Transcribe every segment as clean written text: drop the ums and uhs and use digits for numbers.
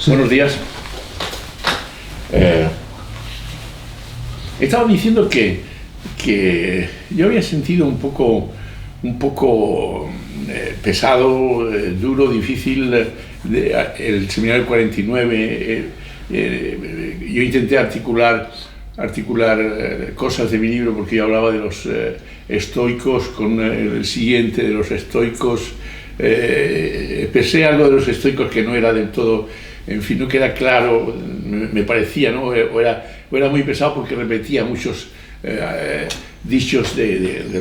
Sí. Buenos días. Estaba diciendo que yo había sentido un poco pesado, duro, difícil el seminario 49. Yo intenté articular cosas de mi libro porque yo hablaba de los estoicos con el siguiente de los estoicos. Pensé algo de los estoicos que no era del todo, en fin, no queda claro, me parecía, ¿no? O era muy pesado porque repetía muchos dichos de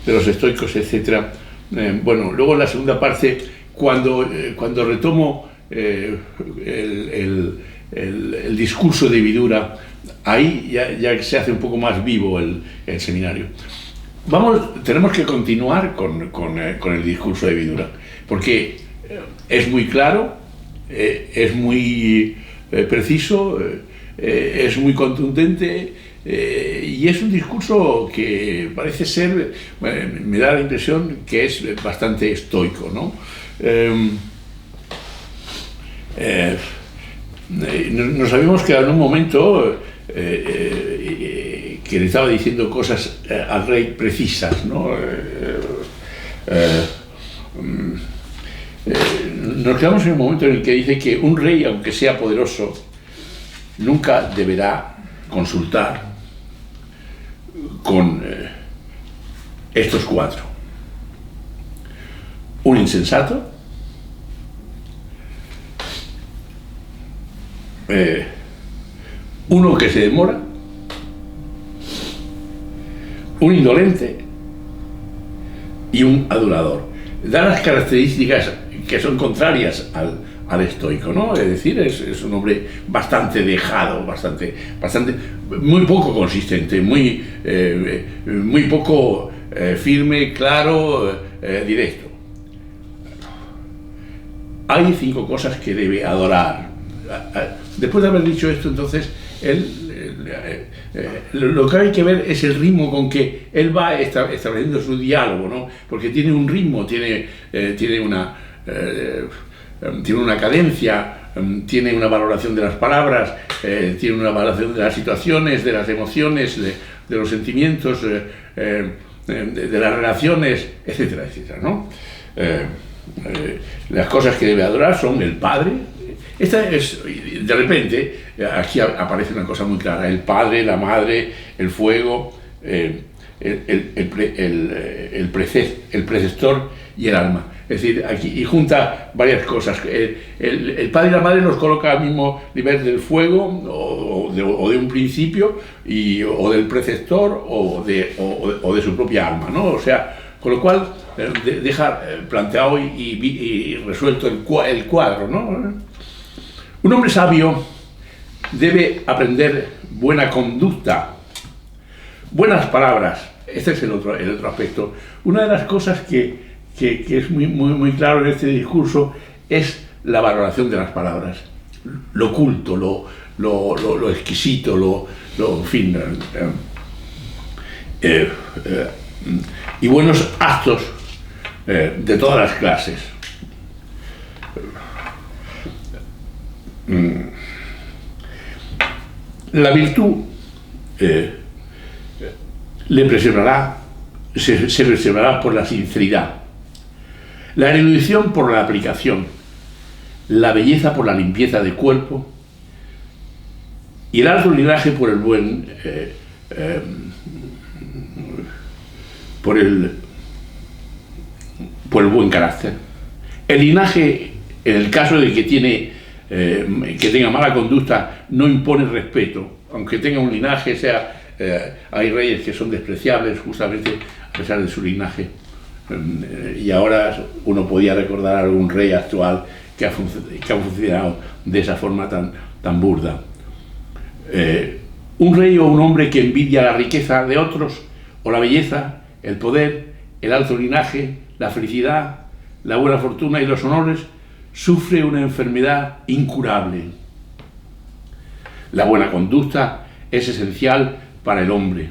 los estoicos, etc. Bueno, luego en la segunda parte, cuando retomo el discurso de Vidura, ahí ya se hace un poco más vivo el seminario. Tenemos que continuar con el discurso de Vidura, porque es muy claro, es muy preciso, es muy contundente, y es un discurso que parece ser, me da la impresión que es bastante estoico, ¿no? Nos habíamos quedado en un momento que le estaba diciendo cosas al rey precisas, ¿no? Nos quedamos en un momento en el que dice que un rey, aunque sea poderoso, nunca deberá consultar con estos cuatro: un insensato, uno que se demora, un indolente y un adulador. Da las características que son contrarias al estoico, ¿no? Es decir, es un hombre bastante dejado, muy poco consistente, muy poco firme, claro, directo. Hay 5 cosas que debe adorar. Después de haber dicho esto, entonces, lo que hay que ver es el ritmo con que él va estableciendo su diálogo, ¿no? Porque tiene un ritmo, tiene una cadencia, tiene una valoración de las palabras, tiene una valoración de las situaciones, de las emociones, de los sentimientos, de las relaciones, etcétera, etcétera, ¿no? Las cosas que debe adorar son el Padre. De repente, aquí aparece una cosa muy clara: el Padre, la Madre, el fuego, el preceptor y el alma. Es decir, aquí y junta varias cosas. El Padre y la Madre los coloca al mismo nivel del fuego o de un principio, o del preceptor o de su propia alma, ¿no? O sea, con lo cual deja planteado y resuelto el cuadro, ¿no? Un hombre sabio debe aprender buena conducta, buenas palabras. Este es el otro aspecto. Una de las cosas que es muy claro en este discurso es la valoración de las palabras, lo culto, lo exquisito, en fin, y buenos actos de todas las clases. La virtud se preservará por la sinceridad, la erudición por la aplicación, la belleza por la limpieza de cuerpo y el alto linaje por el buen buen carácter. El linaje, en el caso de que tenga mala conducta, no impone respeto, aunque tenga un linaje, hay reyes que son despreciables justamente a pesar de su linaje. Y ahora uno podía recordar a algún rey actual que ha funcionado de esa forma tan burda. Un rey o un hombre que envidia la riqueza de otros, o la belleza, el poder, el alto linaje, la felicidad, la buena fortuna y los honores, sufre una enfermedad incurable. La buena conducta es esencial para el hombre.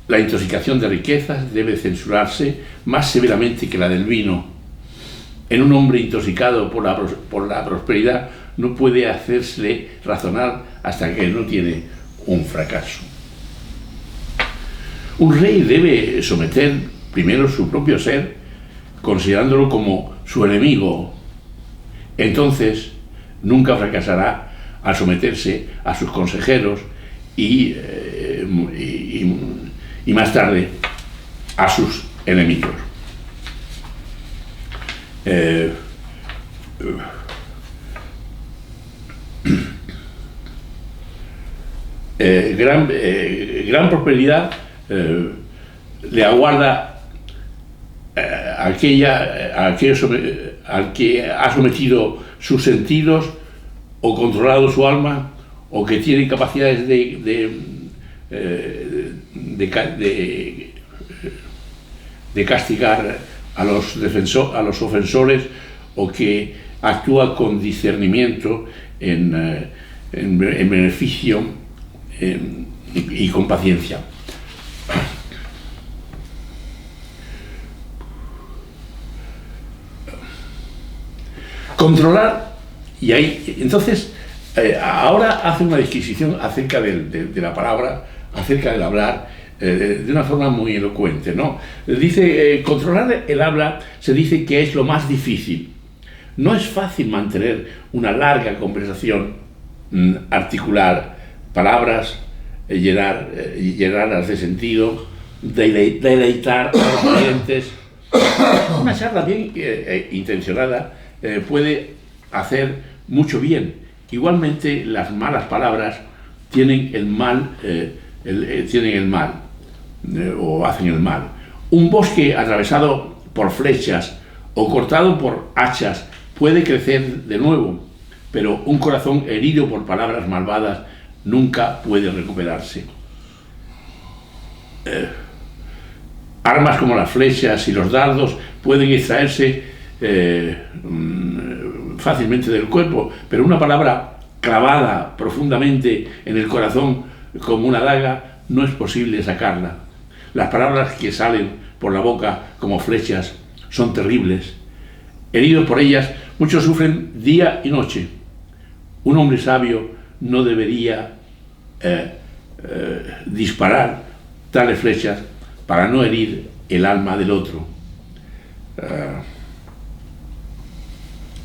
La intoxicación de riquezas debe censurarse más severamente que la del vino. En un hombre intoxicado por la prosperidad no puede hacérsele razonar hasta que no tiene un fracaso. Un rey debe someter primero su propio ser, considerándolo como su enemigo. Entonces nunca fracasará al someterse a sus consejeros y más tarde a sus enemigos. Gran prosperidad le aguarda al que ha sometido sus sentidos o controlado su alma, o que tiene capacidades de castigar a los ofensores, o que actúa con discernimiento en beneficio y con paciencia. Controlar, y ahí, entonces, ahora hace una disquisición acerca de la palabra, acerca del hablar, de una forma muy elocuente, ¿no? Dice, controlar el habla se dice que es lo más difícil. No es fácil mantener una larga conversación, articular palabras, llenarlas de sentido, deleitar a los oyentes. Una charla bien intencionada puede hacer mucho bien. Igualmente, las malas palabras tienen el mal, o hacen el mal. Un bosque atravesado por flechas o cortado por hachas puede crecer de nuevo, pero un corazón herido por palabras malvadas nunca puede recuperarse. Armas como las flechas y los dardos pueden extraerse fácilmente del cuerpo, pero una palabra clavada profundamente en el corazón como una daga no es posible sacarla. Las palabras que salen por la boca como flechas son terribles. Heridos por ellas, muchos sufren día y noche. Un hombre sabio no debería disparar tales flechas para no herir el alma del otro.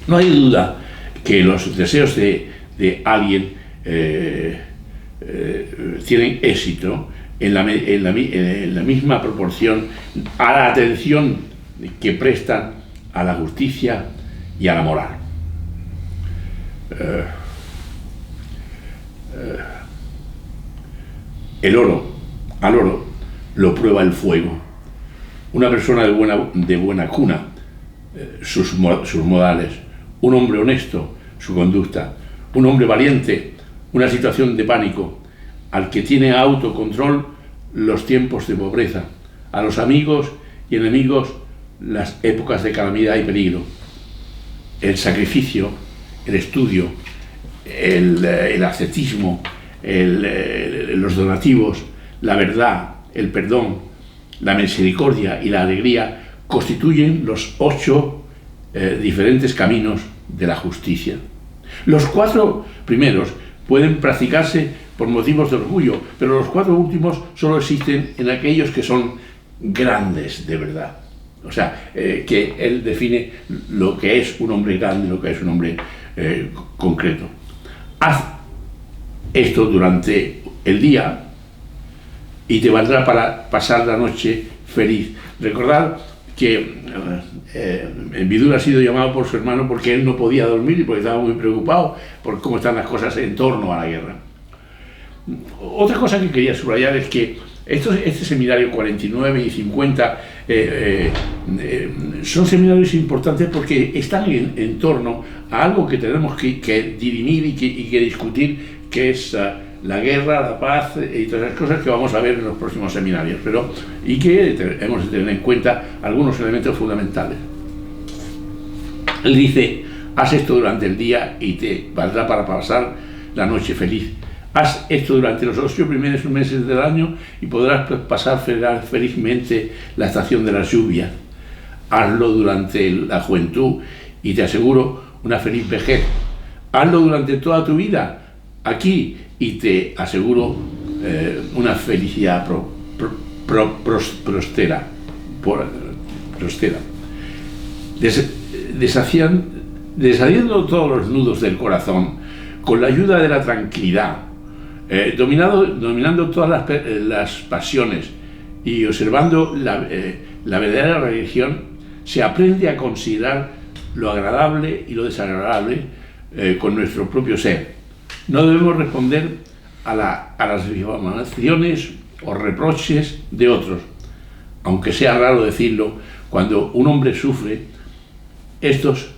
No hay duda que los deseos de alguien tienen éxito en la misma proporción a la atención que prestan a la justicia y a la moral. Al oro lo prueba el fuego. Una persona de buena cuna, sus modales. Un hombre honesto, su conducta. Un hombre valiente, una situación de pánico. Al que tiene autocontrol, los tiempos de pobreza. A los amigos y enemigos, las épocas de calamidad y peligro. El sacrificio, el estudio, el ascetismo, los donativos, la verdad, el perdón, la misericordia y la alegría constituyen los 8 diferentes caminos de la justicia. Los 4 primeros pueden practicarse por motivos de orgullo, pero los 4 últimos solo existen en aquellos que son grandes de verdad. O sea, que él define lo que es un hombre grande, lo que es un hombre concreto. Haz esto durante el día y te valdrá para pasar la noche feliz. Recordad que Vidura ha sido llamado por su hermano porque él no podía dormir y porque estaba muy preocupado por cómo están las cosas en torno a la guerra. Otra cosa que quería subrayar es que este seminario 49 y 50 son seminarios importantes porque están en torno a algo que tenemos que dirimir y que discutir, que es la guerra, la paz y todas las cosas que vamos a ver en los próximos seminarios, y que hemos de tener en cuenta algunos elementos fundamentales. Él dice: haz esto durante el día y te valdrá para pasar la noche feliz. Haz esto durante los 8 primeros meses del año y podrás pasar felizmente la estación de las lluvias. hazlo durante la juventud y te aseguro una feliz vejez. Hazlo durante toda tu vida aquí y te aseguro una felicidad próspera. Deshaciendo todos los nudos del corazón, con la ayuda de la tranquilidad, dominando todas las pasiones y observando la verdadera religión, se aprende a considerar lo agradable y lo desagradable con nuestro propio ser. No debemos responder a las difamaciones o reproches de otros, aunque sea raro decirlo. Cuando un hombre sufre estos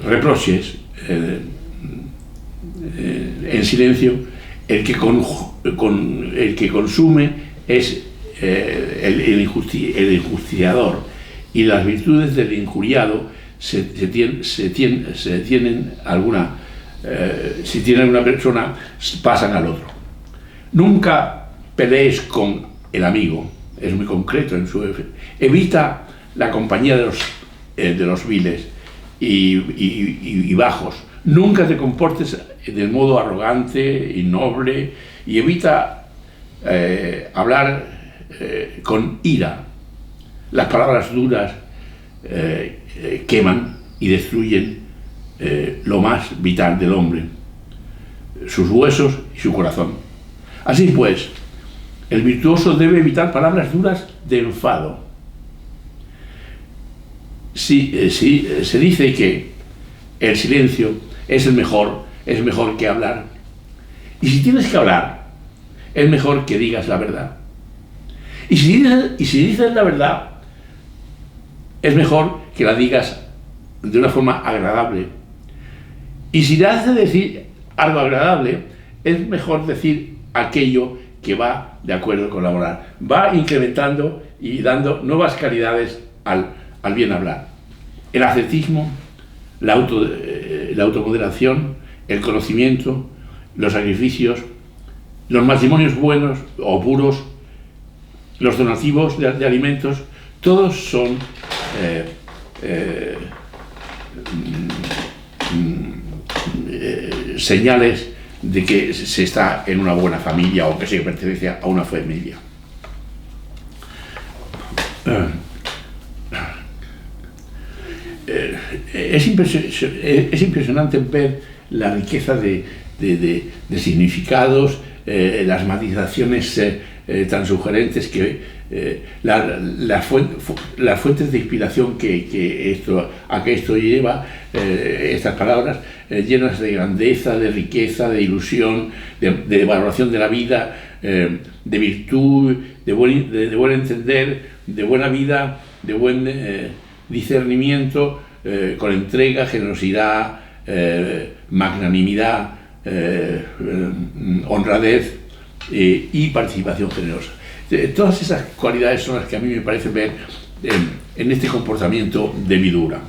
reproches en silencio, el que consume es el injusticiador, y las virtudes del injuriado si tienen alguna persona, pasan al otro. Nunca pelees con el amigo, es muy concreto en su evita la compañía de los viles y bajos. Nunca te comportes de modo arrogante y noble, y evita hablar con ira. Las palabras duras queman y destruyen lo más vital del hombre, sus huesos y su corazón. Así pues, el virtuoso debe evitar palabras duras de enfado. Se dice que el silencio es mejor que hablar. Y si tienes que hablar, es mejor que digas la verdad. Y si dices la verdad, es mejor que la digas de una forma agradable. Y si te hace decir algo agradable, es mejor decir aquello que va de acuerdo con la moral. Va incrementando y dando nuevas calidades al bien hablar. El ascetismo, la automoderación, el conocimiento, los sacrificios, los matrimonios buenos o puros, los donativos de alimentos, todos son señales de que se está en una buena familia o que se pertenece a una familia. Es impresionante ver la riqueza de significados, las matizaciones tan sugerentes que las fuentes de inspiración a que esto lleva, estas palabras llenas de grandeza, de riqueza, de ilusión, de valoración de la vida, de virtud, de buen entender, de buena vida, de buen discernimiento, con entrega, generosidad, magnanimidad, honradez y participación generosa. Todas esas cualidades son las que a mí me parece ver en este comportamiento de Vidura.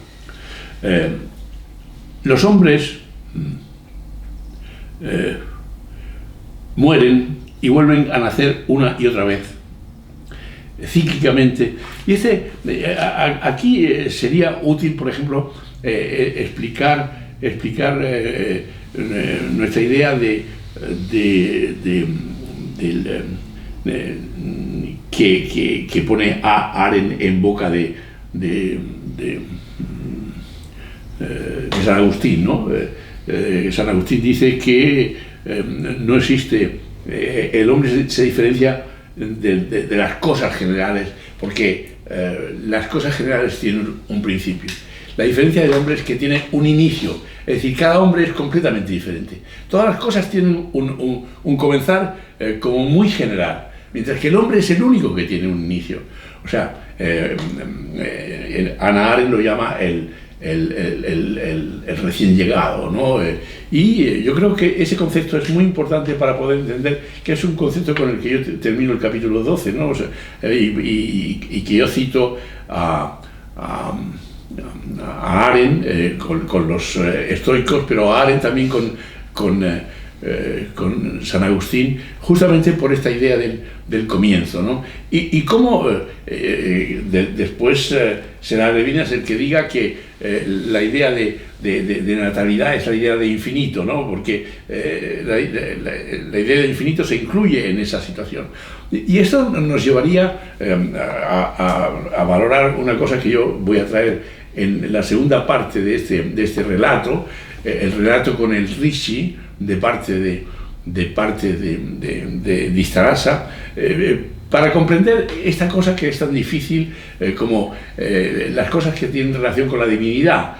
Los hombres mueren y vuelven a nacer una y otra vez, cíclicamente. Y aquí sería útil, por ejemplo, explicar nuestra idea que pone a Aren en boca de San Agustín, ¿no? San Agustín dice que no existe, el hombre se diferencia de las cosas generales, porque las cosas generales tienen un principio. La diferencia del hombre es que tiene un inicio, es decir, cada hombre es completamente diferente. Todas las cosas tienen un comenzar como muy general, mientras que el hombre es el único que tiene un inicio. O sea, Hannah Arendt lo llama el recién llegado, ¿no? Y yo creo que ese concepto es muy importante para poder entender que es un concepto con el que yo termino el capítulo 12, ¿no? O sea, y que yo cito a Arendt con los estoicos, pero a Arendt también con con San Agustín, justamente por esta idea del comienzo, ¿no? Y cómo después será Levinas el que diga que la idea de natalidad es la idea de infinito, ¿no? Porque la idea de infinito se incluye en esa situación. Y esto nos llevaría a valorar una cosa que yo voy a traer en la segunda parte de este relato, el relato con el Rishi de parte de Vistarasa, para comprender esta cosa que es tan difícil como las cosas que tienen relación con la divinidad,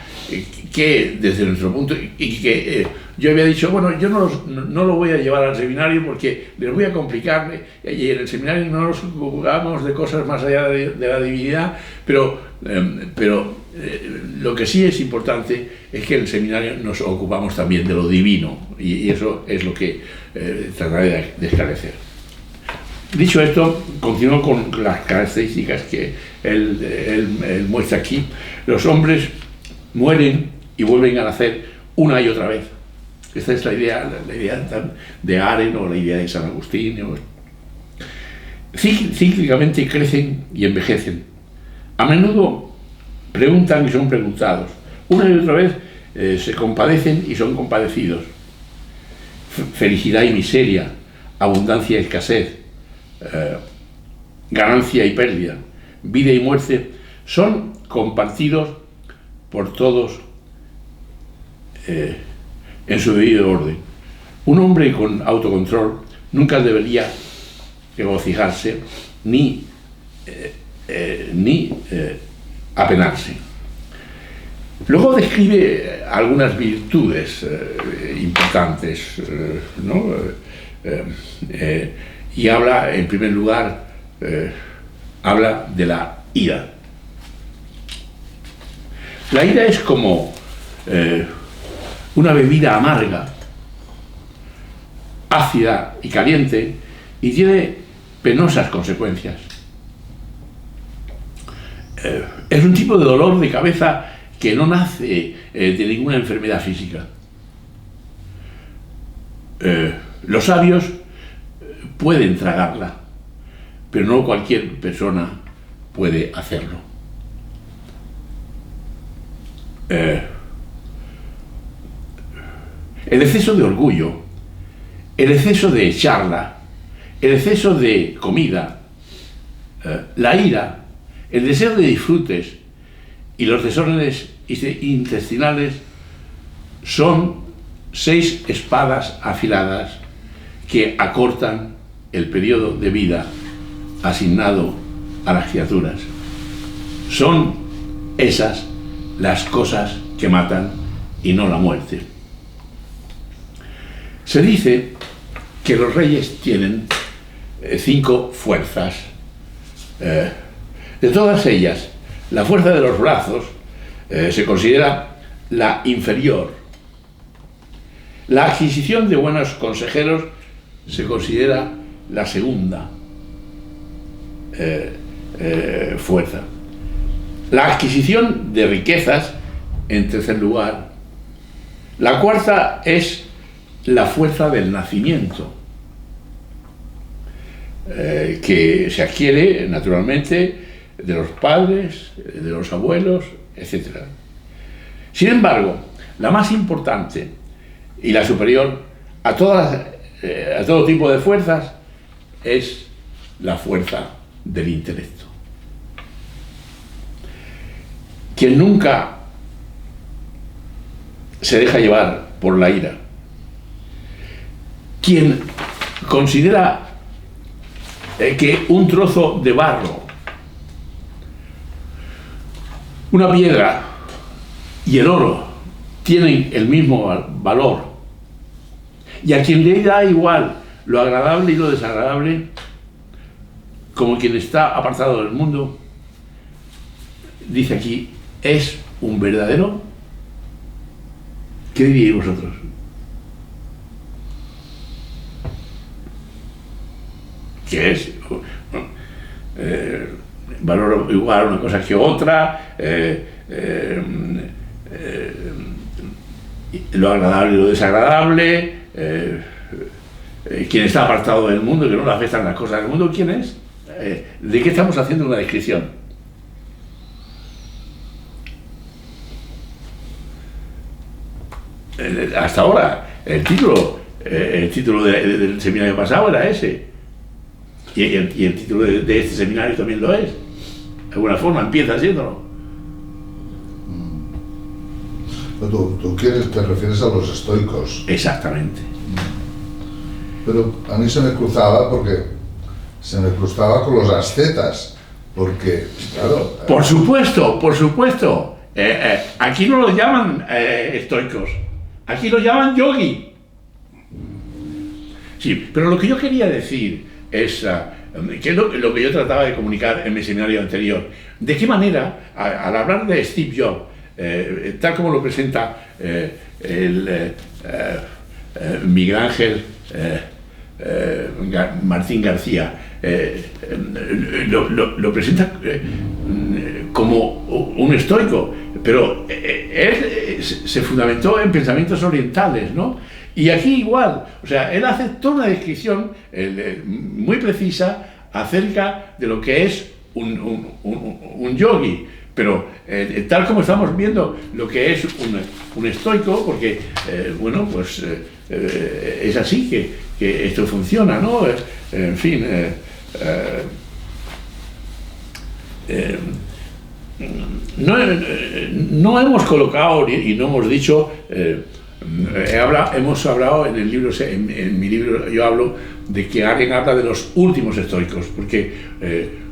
que desde nuestro punto, y que yo había dicho, bueno, yo no lo voy a llevar al seminario porque les voy a complicar, y en el seminario no nos ocupamos de cosas más allá de la divinidad, pero lo que sí es importante es que en el seminario nos ocupamos también de lo divino, y eso es lo que trataré de esclarecer. Dicho esto, continúo con las características que él muestra aquí. Los hombres mueren y vuelven a nacer una y otra vez. Esta es la idea de Aren o la idea de San Agustín. Cíclicamente crecen y envejecen. A menudo preguntan y son preguntados. Una y otra vez se compadecen y son compadecidos. Felicidad y miseria, abundancia y escasez, ganancia y pérdida, vida y muerte, son compartidos por todos en su debido orden. Un hombre con autocontrol nunca debería regocijarse ni apenarse. Luego describe algunas virtudes importantes, ¿no? Y habla, en primer lugar, habla de la ira. La ira es como una bebida amarga, ácida y caliente, y tiene penosas consecuencias. Es un tipo de dolor de cabeza que no nace de ninguna enfermedad física. Los sabios pueden tragarla, pero no cualquier persona puede hacerlo. El exceso de orgullo, el exceso de charla, el exceso de comida, la ira, el deseo de disfrutes y los desórdenes intestinales son 6 espadas afiladas que acortan el periodo de vida asignado a las criaturas. Son esas las cosas que matan y no la muerte. Se dice que los reyes tienen 5 fuerzas. De todas ellas, la fuerza de los brazos se considera la inferior. La adquisición de buenos consejeros se considera la segunda fuerza. La adquisición de riquezas, en tercer lugar. La cuarta es la fuerza del nacimiento, que se adquiere naturalmente de los padres, de los abuelos, etc. Sin embargo, la más importante y la superior a todo tipo de fuerzas es la fuerza del intelecto. Quien nunca se deja llevar por la ira, quien considera que un trozo de barro, una piedra y el oro tienen el mismo valor, y a quien le da igual lo agradable y lo desagradable, como quien está apartado del mundo, dice aquí, es un verdadero, ¿qué diríais vosotros? ¿Qué es? Valoro igual una cosa que otra, lo agradable y lo desagradable, quien está apartado del mundo, que no le afectan las cosas del mundo, ¿quién es? ¿De qué estamos haciendo una descripción? Hasta ahora, el título del seminario pasado era ese. Y el título de este seminario también lo es. De alguna forma empieza siéndolo. Tú te refieres a los estoicos. Exactamente. Pero a mí se me cruzaba con los ascetas, porque, claro... Por supuesto. Aquí no los llaman estoicos, aquí los llaman yogi. Sí, pero lo que yo quería decir es, que es lo que yo trataba de comunicar en mi seminario anterior, de qué manera, al hablar de Steve Jobs, tal como lo presenta Miguel Ángel Martín García, lo presenta como un estoico, pero él se fundamentó en pensamientos orientales, ¿no? Y aquí igual, o sea, él hace toda una descripción muy precisa acerca de lo que es un yogi, pero tal como estamos viendo lo que es un estoico, porque, bueno, pues es así que esto funciona, ¿no? En fin, no hemos colocado y no hemos dicho, hemos hablado en el libro, en mi libro yo hablo de que alguien habla de los últimos estoicos, porque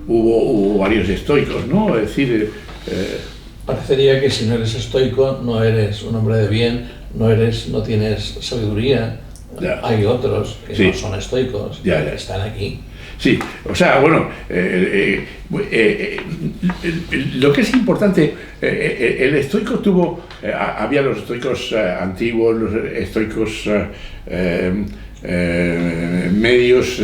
hubo varios estoicos, ¿no? Es decir, parecería que si no eres estoico no eres un hombre de bien, no tienes sabiduría. Ya. Hay otros que no son estoicos, que están aquí. Sí, o sea, bueno, lo que es importante, el estoico tuvo, había los estoicos antiguos, los estoicos medios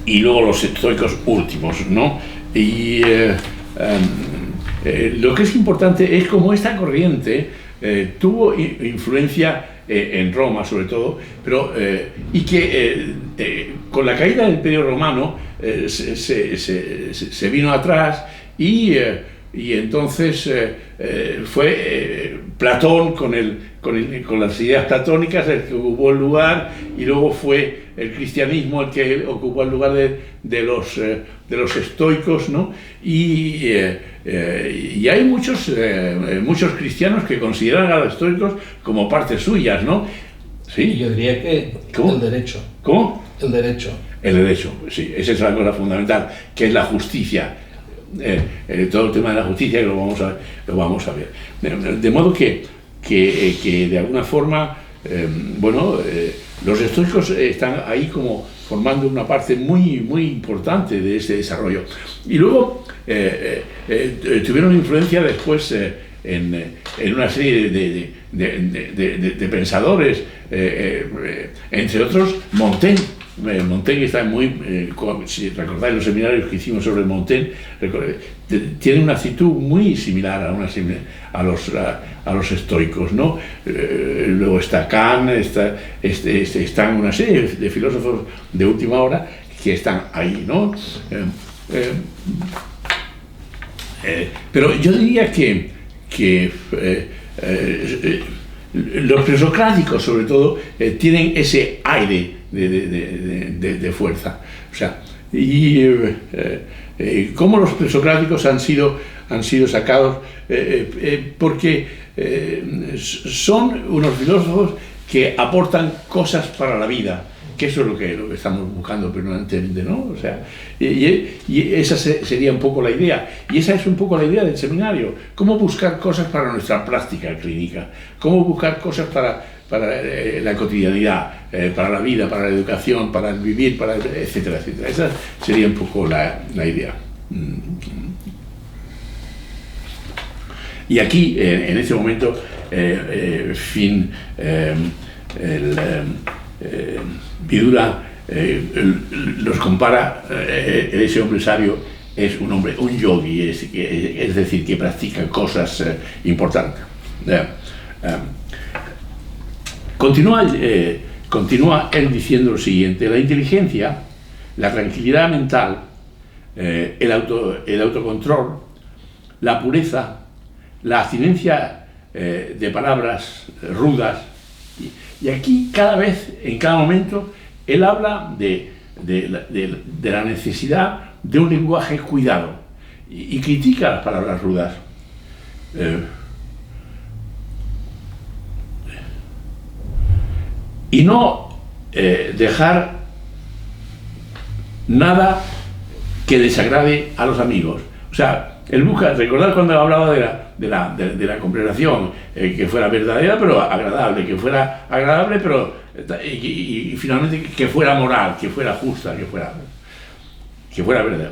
y luego los estoicos últimos, ¿no? Y lo que es importante es cómo esta corriente tuvo influencia en Roma sobre todo, pero y que con la caída del Imperio Romano se vino atrás y entonces fue Platón con las ideas platónicas el que ocupó el lugar, y luego fue el cristianismo el que ocupó el lugar de los estoicos, ¿no? Y hay muchos cristianos que consideran a los estoicos como partes suyas, ¿no? Sí. Yo diría que ¿Cómo? El derecho. ¿Cómo? El derecho. El derecho, sí, esa es la cosa fundamental, que es la justicia. Todo el tema de la justicia que lo vamos a ver. De modo que de alguna forma, los estoicos están ahí como formando una parte muy importante de este desarrollo. Y luego tuvieron influencia después en una serie de pensadores, entre otros Montaigne. Montaigne está si recordáis los seminarios que hicimos sobre Montaigne, tiene una actitud muy similar a los estoicos, ¿no? Luego está Kant, están una serie de filósofos de última hora que están ahí, ¿no? Pero yo diría que los presocráticos, sobre todo, tienen ese aire de fuerza. O sea, y cómo los presocráticos han sido sacados, porque son unos filósofos que aportan cosas para la vida, que eso es lo que estamos buscando permanentemente, ¿no? O sea, y esa sería un poco la idea, y esa es un poco la idea del seminario: cómo buscar cosas para nuestra práctica clínica, cómo buscar cosas para la cotidianidad, para la vida, para la educación, para el vivir, etcétera, etcétera. Esa sería un poco la idea. Y aquí, en este momento, Vidura los compara, ese hombre sabio es un yogi, es decir, que practica cosas importantes. Continúa él diciendo lo siguiente: la inteligencia, la tranquilidad mental, el autocontrol, la pureza, la abstinencia de palabras rudas. Y aquí cada vez, en cada momento, él habla de la necesidad de un lenguaje cuidado y critica las palabras rudas. Y no dejar nada que desagrade a los amigos. O sea, él busca, recordar cuando hablaba de la conversación, que fuera verdadera pero agradable, que fuera agradable pero y finalmente que fuera moral, que fuera justa, que fuera verdad.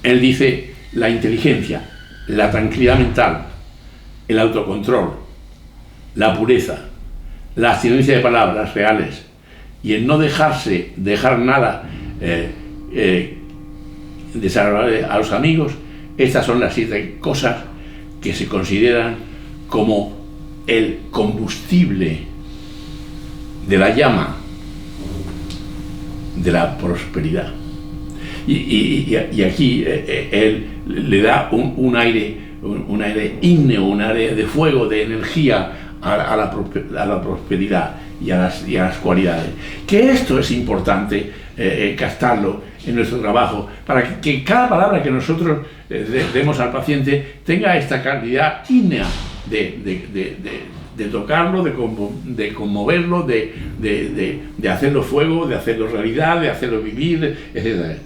Él dice: la inteligencia, la tranquilidad mental, el autocontrol, la pureza, la abstinencia de palabras reales y el no dejar nada desagradable a los amigos. Estas son las 7 cosas que se consideran como el combustible de la llama de la prosperidad. Y aquí él le da un aire ígneo, un aire de fuego, de energía a la prosperidad y a las cualidades. Que esto es importante captarlo en nuestro trabajo, para que cada palabra que nosotros demos al paciente tenga esta calidad ígnea de tocarlo, de conmoverlo, de hacerlo fuego, de hacerlo realidad, de hacerlo vivir, etc.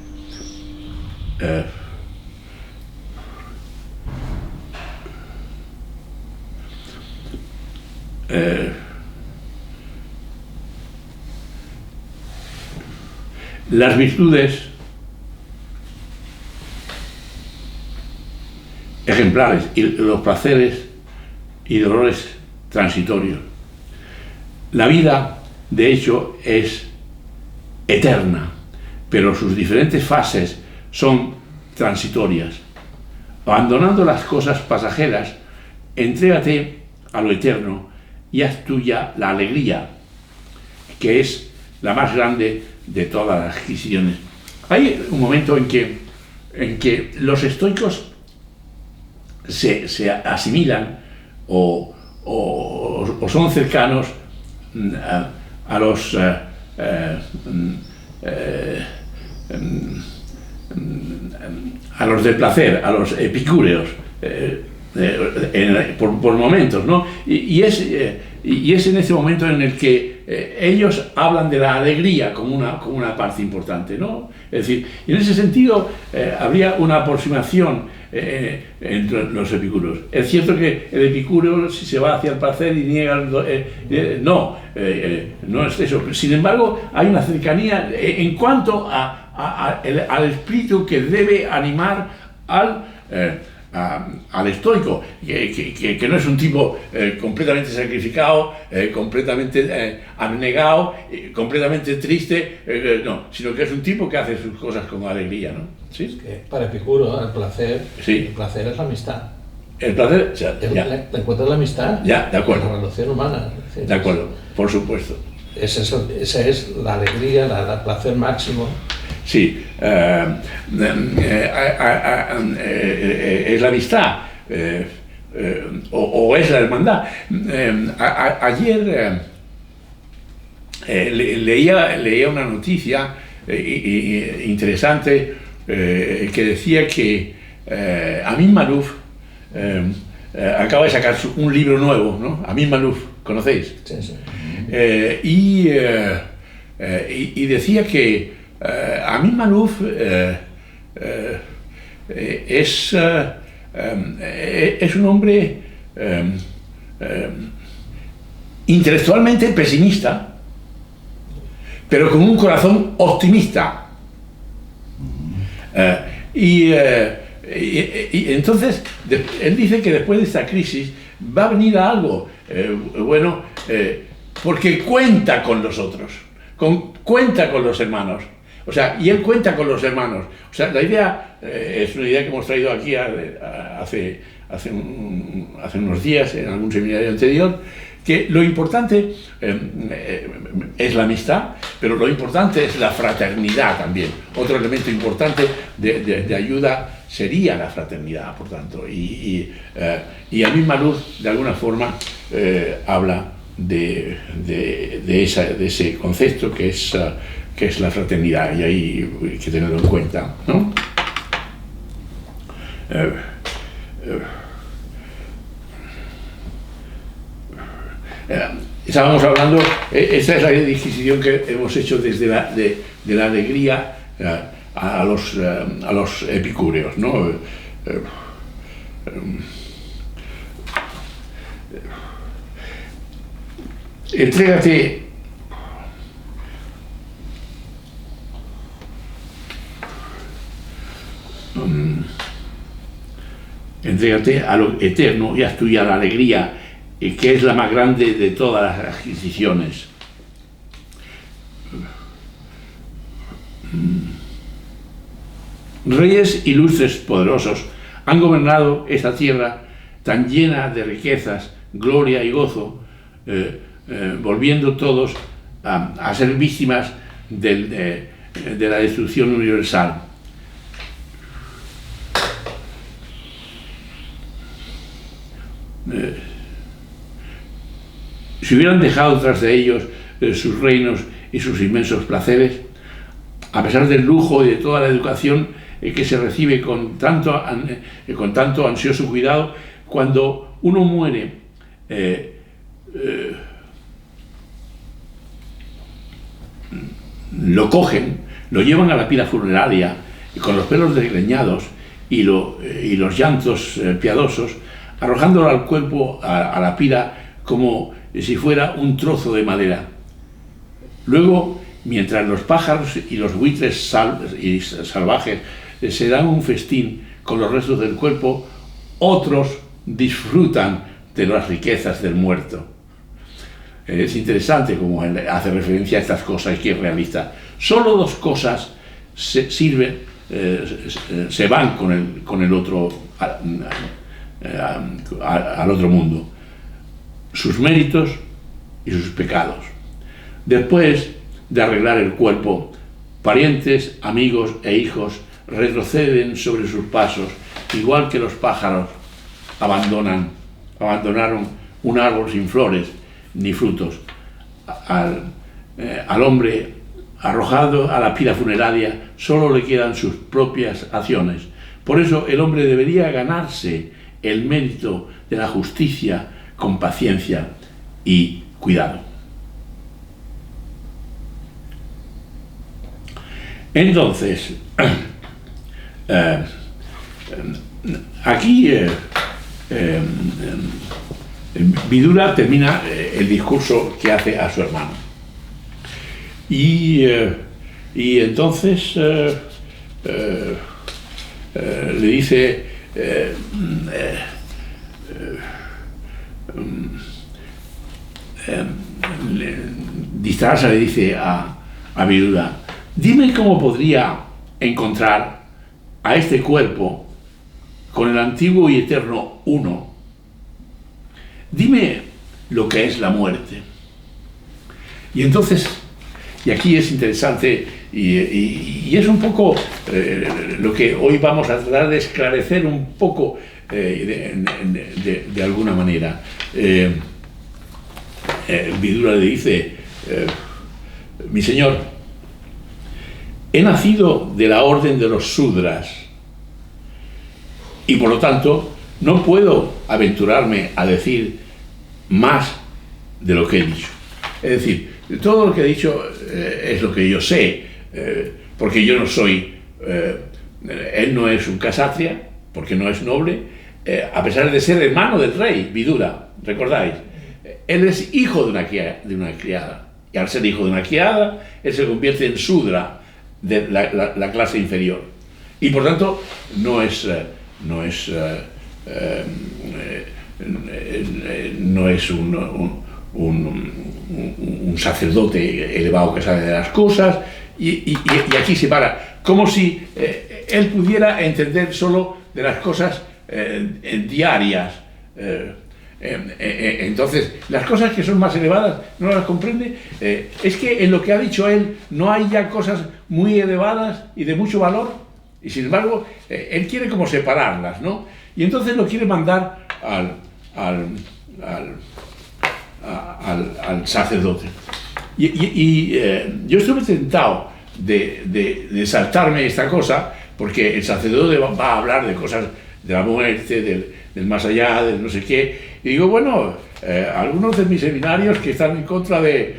Las virtudes ejemplares y los placeres y dolores transitorios. La vida, de hecho, es eterna, pero sus diferentes fases son transitorias. Abandonando las cosas pasajeras, entrégate a lo eterno y haz tuya la alegría, que es la más grande de todas las adquisiciones. Hay un momento en que los estoicos se asimilan o son cercanos a los del placer, a los epicúreos, por momentos, ¿no? Y es en ese momento en el que ellos hablan de la alegría como una parte importante, ¿no? Es decir, en ese sentido habría una aproximación entre los epicúreos. Es cierto que el epicúreo, si se va hacia el placer y niega no es eso. Sin embargo, hay una cercanía en cuanto al espíritu que debe animar al estoico, que no es un tipo completamente sacrificado, completamente abnegado, completamente triste, no, sino que es un tipo que hace sus cosas con alegría, ¿no? ¿Sí? Es que para Epicuro el placer es la amistad. El placer, ¿Te encuentras la amistad? Ya, de acuerdo. La relación humana. Es decir, de acuerdo, por supuesto. Esa es la alegría, el placer máximo. Sí, es la amistad, o es la hermandad. Ayer leía una noticia interesante que decía que Amin Maalouf acaba de sacar un libro nuevo, ¿no? Amin Maalouf, ¿conocéis? Sí, sí. Y decía que Amin Maalouf es un hombre intelectualmente pesimista, pero con un corazón optimista. Y entonces él dice que después de esta crisis va a venir a algo bueno, porque cuenta con los otros, cuenta con los hermanos. O sea, y él cuenta con los hermanos. O sea, la idea es una idea que hemos traído aquí hace unos días en algún seminario anterior, que lo importante es la amistad, pero lo importante es la fraternidad también. Otro elemento importante de ayuda sería la fraternidad, por tanto. Y a misma luz, de alguna forma, habla de ese concepto que es la fraternidad, y ahí hay que tenerlo en cuenta, ¿no? Estábamos hablando, esa es la disquisición que hemos hecho desde de la alegría a los epicúreos, ¿no? Entrégate a lo eterno y haz tuya la alegría, que es la más grande de todas las adquisiciones. Reyes ilustres poderosos han gobernado esta tierra tan llena de riquezas, gloria y gozo, volviendo todos a ser víctimas de la destrucción universal. Si hubieran dejado tras de ellos sus reinos y sus inmensos placeres, a pesar del lujo y de toda la educación que se recibe con tanto ansioso cuidado, cuando uno muere, lo cogen, lo llevan a la pira funeraria con los pelos desgreñados y los llantos piadosos, arrojándolo al cuerpo a la pira como si fuera un trozo de madera. Luego, mientras los pájaros y los buitres salvajes se dan un festín con los restos del cuerpo, otros disfrutan de las riquezas del muerto. Es interesante cómo hace referencia a estas cosas, que es realista. Solo dos cosas se van con el otro al otro mundo: sus méritos y sus pecados. Después de arreglar el cuerpo, parientes, amigos e hijos retroceden sobre sus pasos, igual que los pájaros abandonaron un árbol sin flores ni frutos. Al hombre arrojado a la pira funeraria solo le quedan sus propias acciones. Por eso el hombre debería ganarse el mérito de la justicia con paciencia y cuidado. Entonces, aquí Vidura termina el discurso que hace a su hermano. Y entonces le dice, Distrasa le dice a Vidura: dime cómo podría encontrar a este cuerpo con el antiguo y eterno uno. Dime lo que es la muerte. Y entonces, y aquí es interesante, y es un poco lo que hoy vamos a tratar de esclarecer un poco de alguna manera. Vidura le dice: mi señor, he nacido de la orden de los Sudras y por lo tanto no puedo aventurarme a decir más de lo que he dicho. Es decir, todo lo que he dicho es lo que yo sé, porque yo no soy, él no es un kshatriya, porque no es noble, a pesar de ser hermano del rey, Vidura, ¿recordáis? Él es hijo de una criada, y al ser hijo de una criada, él se convierte en Sudra, de la clase inferior, y por tanto no es un sacerdote elevado que sabe de las cosas, y aquí se para, como si él pudiera entender solo de las cosas diarias. Entonces, las cosas que son más elevadas no las comprende. Es que en lo que ha dicho él no hay ya cosas muy elevadas y de mucho valor, y sin embargo, él quiere como separarlas, ¿no? Y entonces lo quiere mandar al sacerdote. Yo estuve tentado de saltarme esta cosa, porque el sacerdote va a hablar de cosas de la muerte, del más allá, del no sé qué, y digo, bueno, algunos de mis seminarios que están en contra de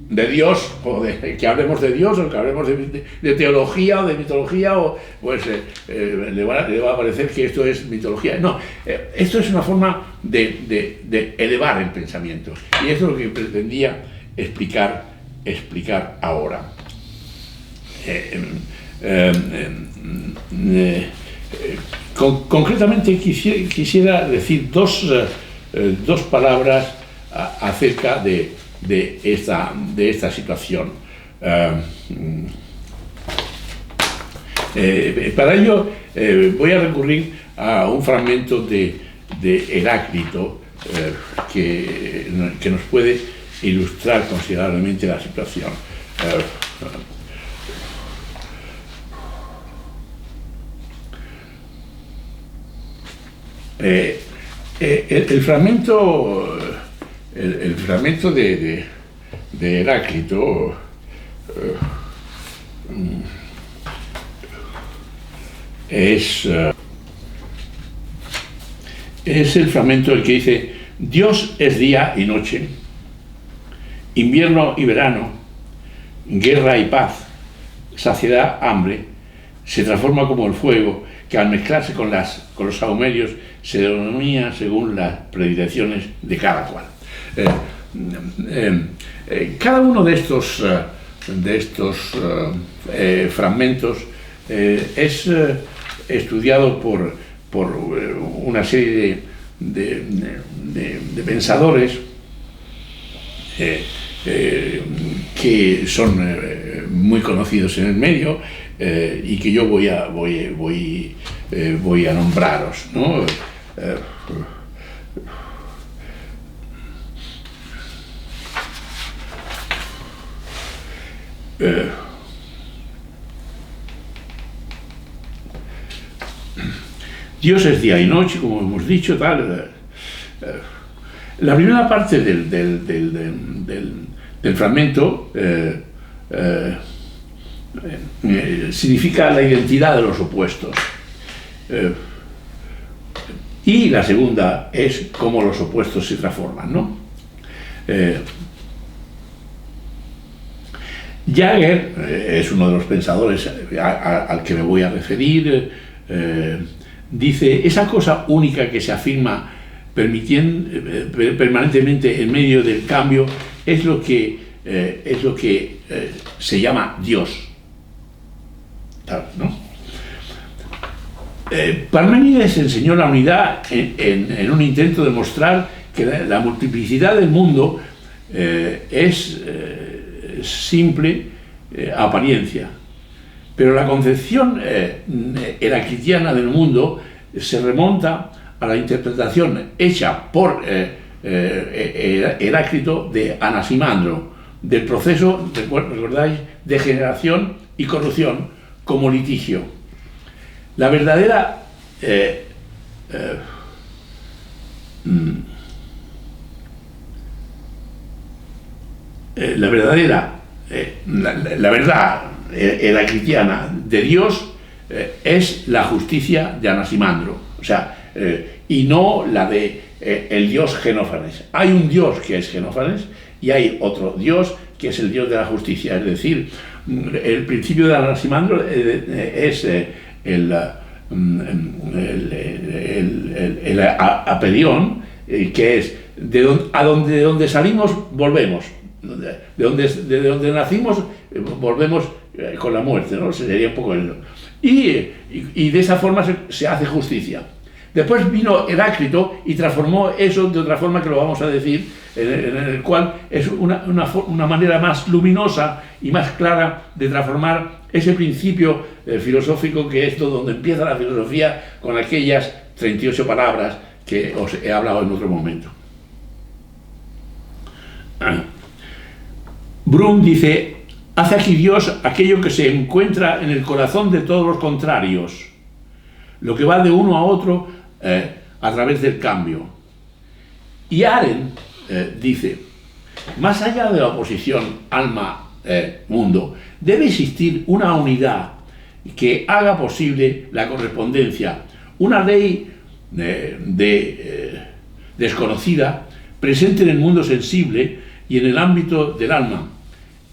Dios, o que hablemos de Dios, o que hablemos de teología o de mitología, pues le va a parecer que esto es mitología. No, esto es una forma de elevar el pensamiento, y eso es lo que pretendía explicar ahora. Concretamente quisiera decir dos palabras acerca de esta situación. Para ello voy a recurrir a un fragmento de Heráclito que nos puede ilustrar considerablemente la situación. El fragmento de Heráclito es el fragmento el que dice: Dios es día y noche, invierno y verano, guerra y paz, saciedad, hambre, se transforma como el fuego, que al mezclarse con los sahumerios se denomina según las predilecciones de cada cual. Cada uno de estos fragmentos es estudiado por una serie de pensadores que son muy conocidos en el medio, y que yo voy a nombraros, ¿no? Dios es día y noche, como hemos dicho, tal. La primera parte del fragmento significa la identidad de los opuestos, y la segunda es cómo los opuestos se transforman, ¿no? Jagger es uno de los pensadores al que me voy a referir. Dice: esa cosa única que se afirma permanentemente en medio del cambio es lo que se llama Dios, ¿no? Parménides enseñó la unidad en un intento de mostrar que la multiplicidad del mundo es simple apariencia, pero la concepción heraclitiana del mundo se remonta a la interpretación hecha por Heráclito de Anaximandro del proceso, ¿recordáis?, de generación y corrupción como litigio. La verdadera la verdad heraclitiana de Dios es la justicia de Anaximandro, o sea, y no la de el dios Genófanes. Hay un dios que es Genófanes y hay otro dios que es el dios de la justicia. Es decir, el principio de Anaximandro es el apelión, que es de donde salimos volvemos, de donde nacimos volvemos con la muerte, ¿no? Sería un poco eso. Y de esa forma se hace justicia. Después vino Heráclito y transformó eso de otra forma, que lo vamos a decir, en el cual es una manera más luminosa y más clara de transformar ese principio filosófico, que es donde empieza la filosofía, con aquellas 38 palabras que os he hablado en otro momento. Brum dice: hace aquí Dios aquello que se encuentra en el corazón de todos los contrarios, lo que va de uno a otro a través del cambio. Y Arendt dice: más allá de la oposición alma-mundo, debe existir una unidad que haga posible la correspondencia, una ley desconocida, presente en el mundo sensible y en el ámbito del alma.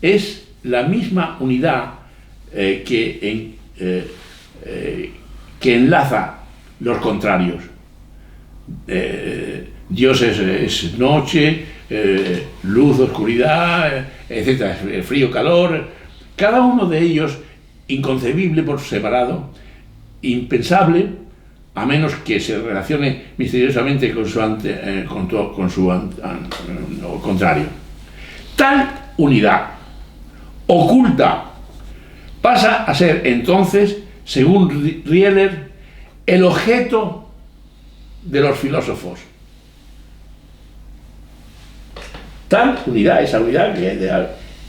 Es la misma unidad que enlaza los contrarios. Dios es noche, luz, oscuridad, etc., frío, calor. Cada uno de ellos inconcebible por separado, impensable, a menos que se relacione misteriosamente con su contrario. Tal unidad oculta pasa a ser entonces, según Rieler, el objeto de los filósofos. Tal unidad, esa unidad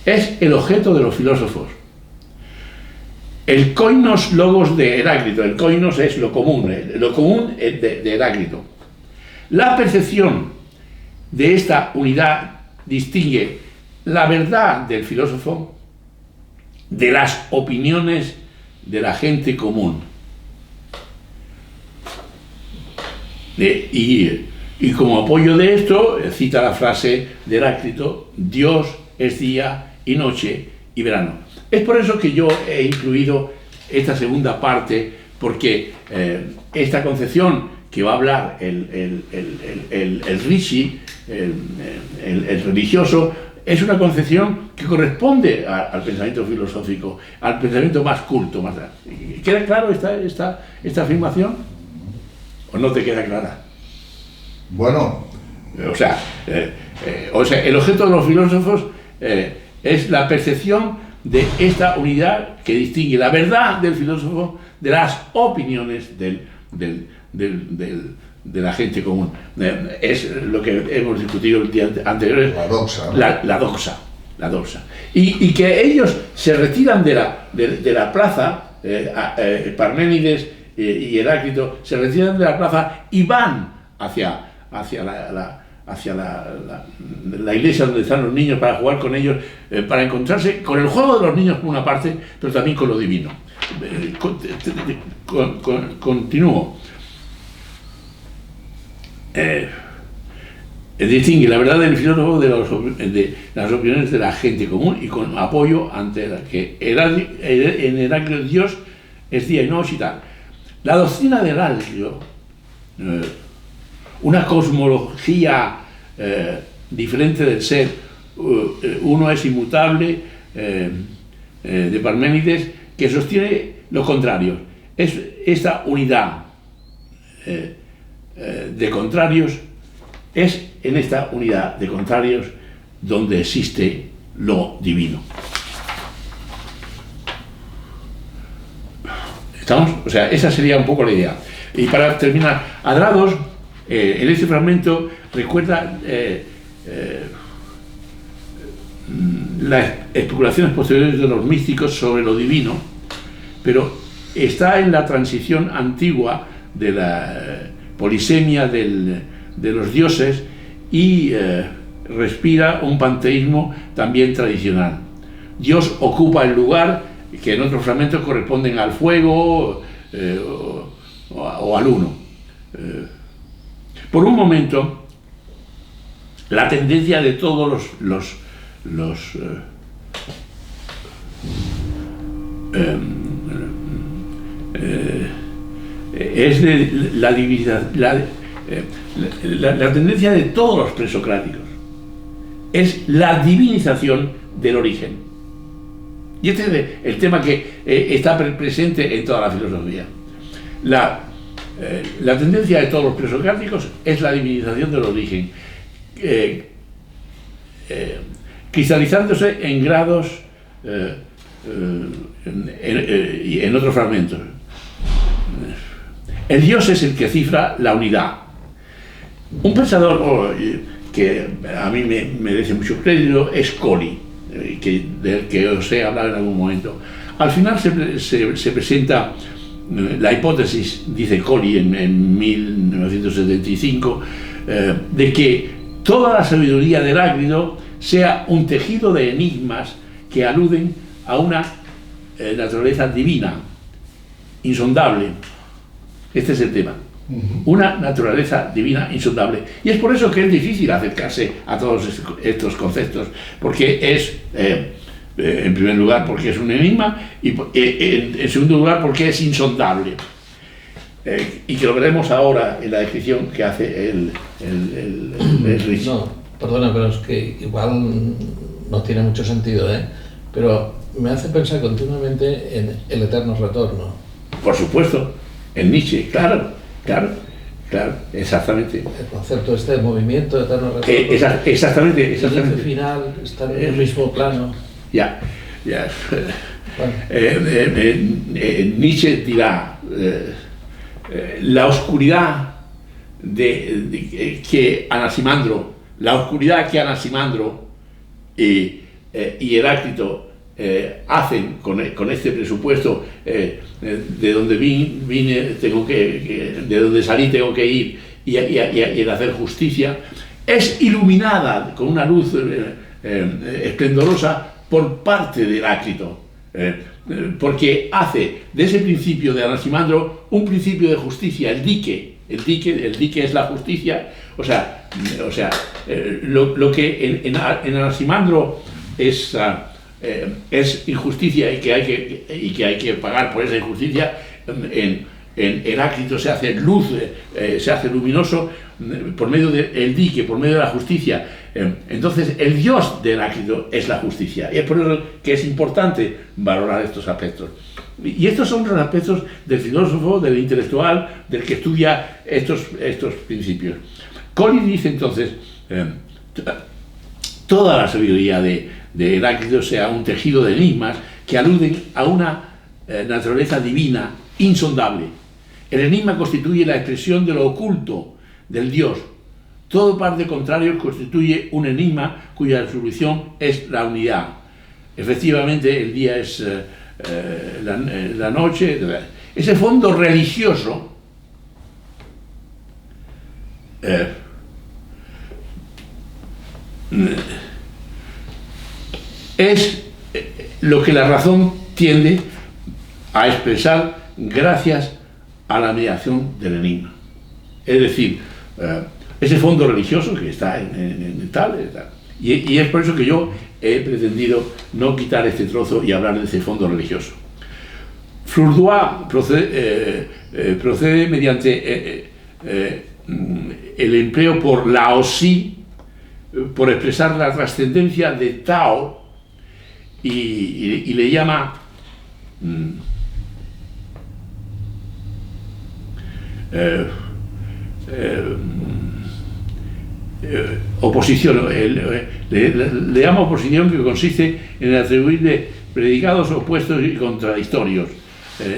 es el objeto de los filósofos. El koinos logos de Heráclito, el koinos es lo común de Heráclito. La percepción de esta unidad distingue la verdad del filósofo de las opiniones de la gente común. Y como apoyo de esto, cita la frase de Heráclito: Dios es día y noche y verano. Es por eso que yo he incluido esta segunda parte, porque esta concepción que va a hablar el Rishi, el religioso, es una concepción que corresponde al pensamiento filosófico, al pensamiento más culto. ¿Queda claro esta afirmación? ¿O no te queda clara? Bueno. O sea, el objeto de los filósofos es la percepción de esta unidad que distingue la verdad del filósofo de las opiniones de la gente común. Es lo que hemos discutido el día anterior, la doxa. Y que ellos se retiran de la plaza, Parménides y Heráclito se retiran de la plaza y van hacia la iglesia donde están los niños para jugar con ellos, para encontrarse con el juego de los niños por una parte, pero también con lo divino. Continúo. Distingue la verdad del filósofo de las opiniones de la gente común, y con apoyo ante la que en Heráclito Dios es día y noche y tal. La doctrina de Heráclito, una cosmología diferente del ser, uno es inmutable, de Parménides, que sostiene lo contrario. Es esta unidad de contrarios, es en esta unidad de contrarios donde existe lo divino. ¿Estamos? O sea, esa sería un poco la idea. Y para terminar, Adrados, en este fragmento, recuerda las especulaciones posteriores de los místicos sobre lo divino, pero está en la transición antigua de la polisemia de los dioses y respira un panteísmo también tradicional. Dios ocupa el lugar que en otros fragmentos corresponden al fuego o al uno. Por un momento, la tendencia de todos es de la divinidad, la tendencia de todos los presocráticos es la divinización del origen. Y este es el tema que está presente en toda la filosofía. La tendencia de todos los presocráticos es la divinización del origen, cristalizándose en grados y en otros fragmentos. El Dios es el que cifra la unidad. Un pensador que a mí me merece mucho crédito es Colli, del que os he hablado en algún momento. Al final se presenta la hipótesis, dice Colli en 1975, de que toda la sabiduría de Heráclito sea un tejido de enigmas que aluden a una naturaleza divina, insondable. Este es el tema. Una naturaleza divina insondable. Y es por eso que es difícil acercarse a todos estos conceptos, porque es, en primer lugar, porque es un enigma, y en segundo lugar, porque es insondable. Y que lo veremos ahora en la descripción que hace el Ricci. No, perdona, pero es que igual no tiene mucho sentido, pero me hace pensar continuamente en el eterno retorno. Por supuesto, en Nietzsche, claro, exactamente. El concepto de movimiento, de eterno retorno. Exactamente. El final está en el mismo plano. Ya. Bueno. Nietzsche dirá, la oscuridad que Anaximandro y Heráclito hacen con este presupuesto, de donde vine de donde salí tengo que ir, y el hacer justicia, es iluminada con una luz esplendorosa por parte de Heráclito, porque hace de ese principio de Anaximandro un principio de justicia, el dique es la justicia, o sea, lo que en Anaximandro es injusticia y que hay que pagar por esa injusticia, en Heráclito se hace luz, se hace luminoso por medio del dique, por medio de la justicia. Entonces el dios de Heráclito es la justicia, y es por eso que es importante valorar estos aspectos. Y estos son los aspectos del filósofo, del intelectual, del que estudia estos principios. Colli dice entonces, toda la sabiduría de Heráclito sea un tejido de enigmas que aluden a una naturaleza divina insondable. El enigma constituye la expresión de lo oculto del Dios. Todo par de contrarios constituye un enigma cuya solución es la unidad. Efectivamente, el día es la noche. Ese fondo religioso es lo que la razón tiende a expresar gracias a la mediación del enigma. Es decir, ese fondo religioso que está en tal. Y es por eso que yo he pretendido no quitar este trozo y hablar de ese fondo religioso. Flournoy procede mediante el empleo por Laozi, por expresar la trascendencia de Tao, y le llama oposición, le llama oposición, que consiste en atribuirle predicados opuestos y contradictorios.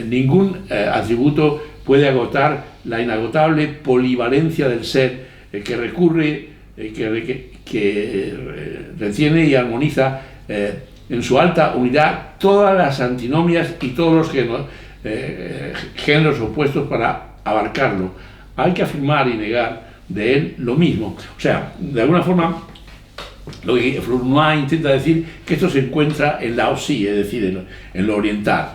Ningún atributo puede agotar la inagotable polivalencia del ser, que recurre, que retiene y armoniza en su alta unidad todas las antinomias y todos los géneros opuestos para abarcarlo. Hay que afirmar y negar de él lo mismo. O sea, de alguna forma, lo que Flournoy intenta decir, que esto se encuentra en Laozi, es decir, en lo oriental.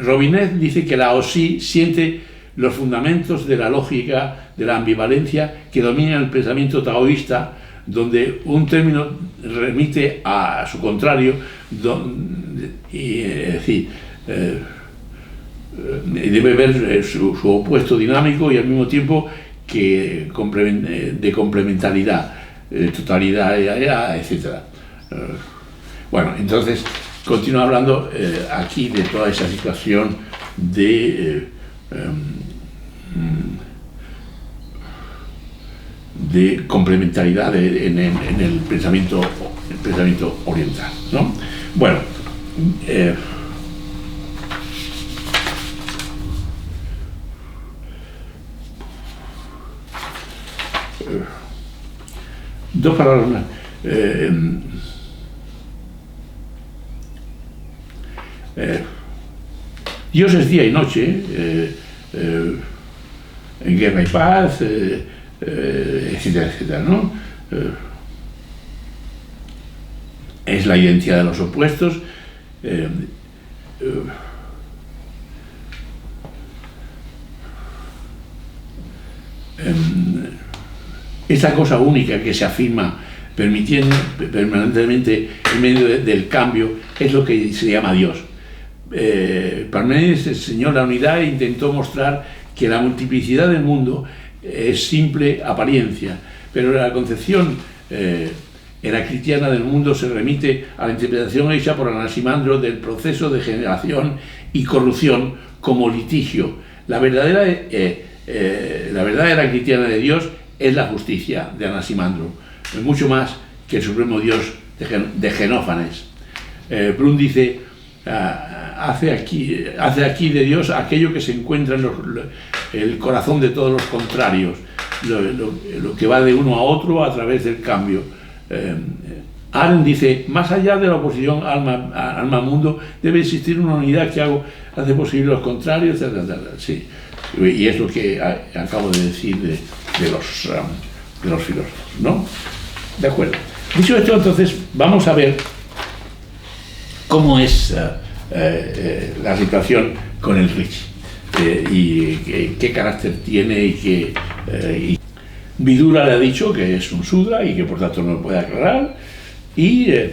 Robinet dice que Laozi siente los fundamentos de la lógica, de la ambivalencia que domina el pensamiento taoísta, donde un término remite a su contrario, es decir, debe ver su opuesto dinámico y al mismo tiempo que de complementariedad, totalidad, etc. Bueno, entonces continúa hablando aquí de toda esa situación de complementariedad en el pensamiento oriental, ¿no? Bueno, dos palabras más. Dios es día y noche, en guerra y paz, etcétera, etcétera, ¿no? Es la identidad de los opuestos. Esta cosa única que se afirma permitiendo permanentemente en medio del cambio es lo que se llama Dios. Parménides enseñó la unidad e intentó mostrar que la multiplicidad del mundo es simple apariencia, pero la concepción cristiana del mundo se remite a la interpretación hecha por Anaximandro del proceso de generación y corrupción como litigio. La verdadera cristiana de Dios es la justicia de Anaximandro, mucho más que el supremo Dios de Genófanes. Brun dice: hace aquí de Dios aquello que se encuentra en el corazón de todos los contrarios, lo que va de uno a otro a través del cambio. Arendt dice: más allá de la oposición alma-mundo debe existir una unidad que hace posible los contrarios, etc. Sí. Y es lo que acabo de decir de los filósofos, ¿no? De acuerdo. Dicho esto, entonces vamos a ver cómo es la situación con el Ricci y qué carácter tiene y Vidura le ha dicho que es un sudra y que por tanto no lo puede aclarar, y el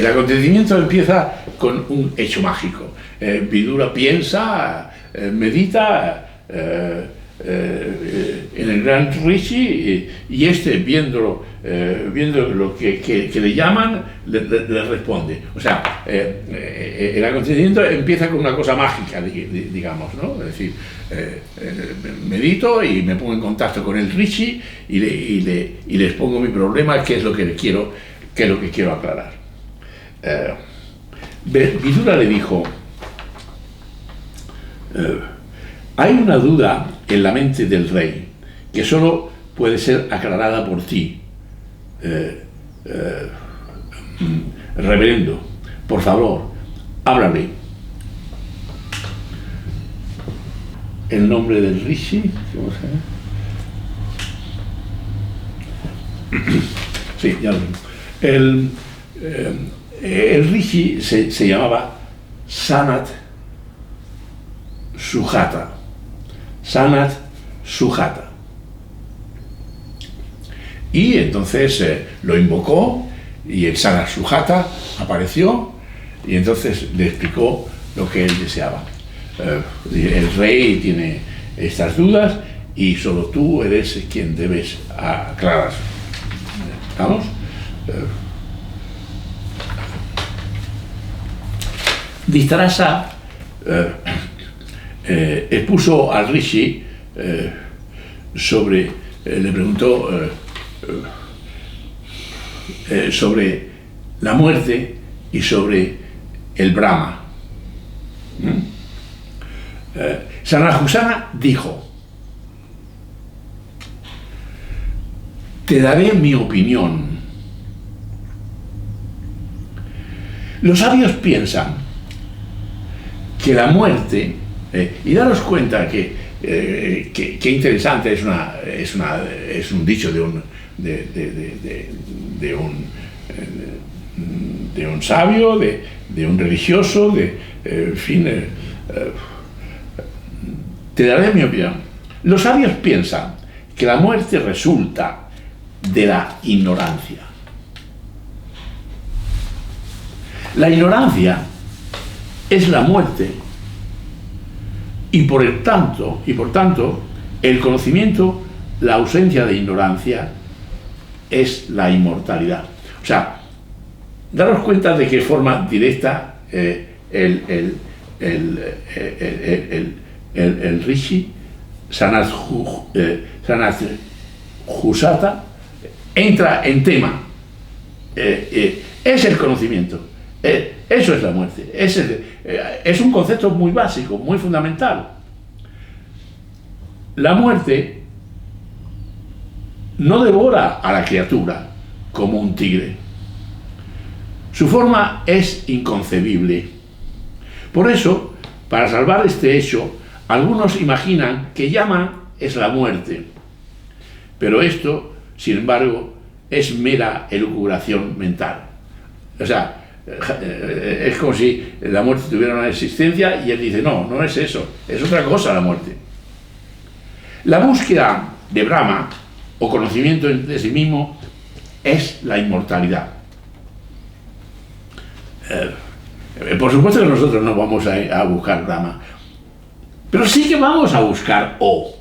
acontecimiento empieza con un hecho mágico. Vidura piensa, medita en el gran Ricci y este, viendo lo que le llaman, le responde. O sea, el acontecimiento empieza con una cosa mágica, digamos, ¿no? Es decir, medito y me pongo en contacto con el Ricci y les pongo mi problema, qué es lo que quiero aclarar. Vidura le dijo: hay una duda en la mente del rey que solo puede ser aclarada por ti. Reverendo, por favor, háblame. El nombre del Ricci, ¿cómo se llama? Sí, ya lo veo. El Ricci se llamaba Sanat Sujata. Sanat Sujata. Y entonces lo invocó y el Sanat Sujata apareció y entonces le explicó lo que él deseaba. El rey tiene estas dudas y solo tú eres quien debes aclarar. ¿Estamos? Dhritarashtra expuso al Ricci le preguntó sobre la muerte y sobre el Brahma. Sanatkusana dijo: te daré mi opinión. Los sabios piensan que la muerte, y daros cuenta que interesante, es un dicho de un sabio, de un religioso, en fin, te daré mi opinión. Los sabios piensan que la muerte resulta de la ignorancia. La ignorancia es la muerte y por tanto el conocimiento, la ausencia de ignorancia, es la inmortalidad. O sea, daros cuenta de qué forma directa el Ricci Sanatkusana entra en tema. Es el conocimiento. Eso es la muerte. Es un concepto muy básico, muy fundamental. La muerte no devora a la criatura como un tigre. Su forma es inconcebible. Por eso, para salvar este hecho, algunos imaginan que Yama es la muerte. Pero esto, sin embargo, es mera elucubración mental. O sea, es como si la muerte tuviera una existencia y él dice, no, no es eso, es otra cosa la muerte. La búsqueda de Brahma, o conocimiento de sí mismo, es la inmortalidad. Por supuesto que nosotros no vamos a buscar Brahma, pero sí que vamos a buscar O,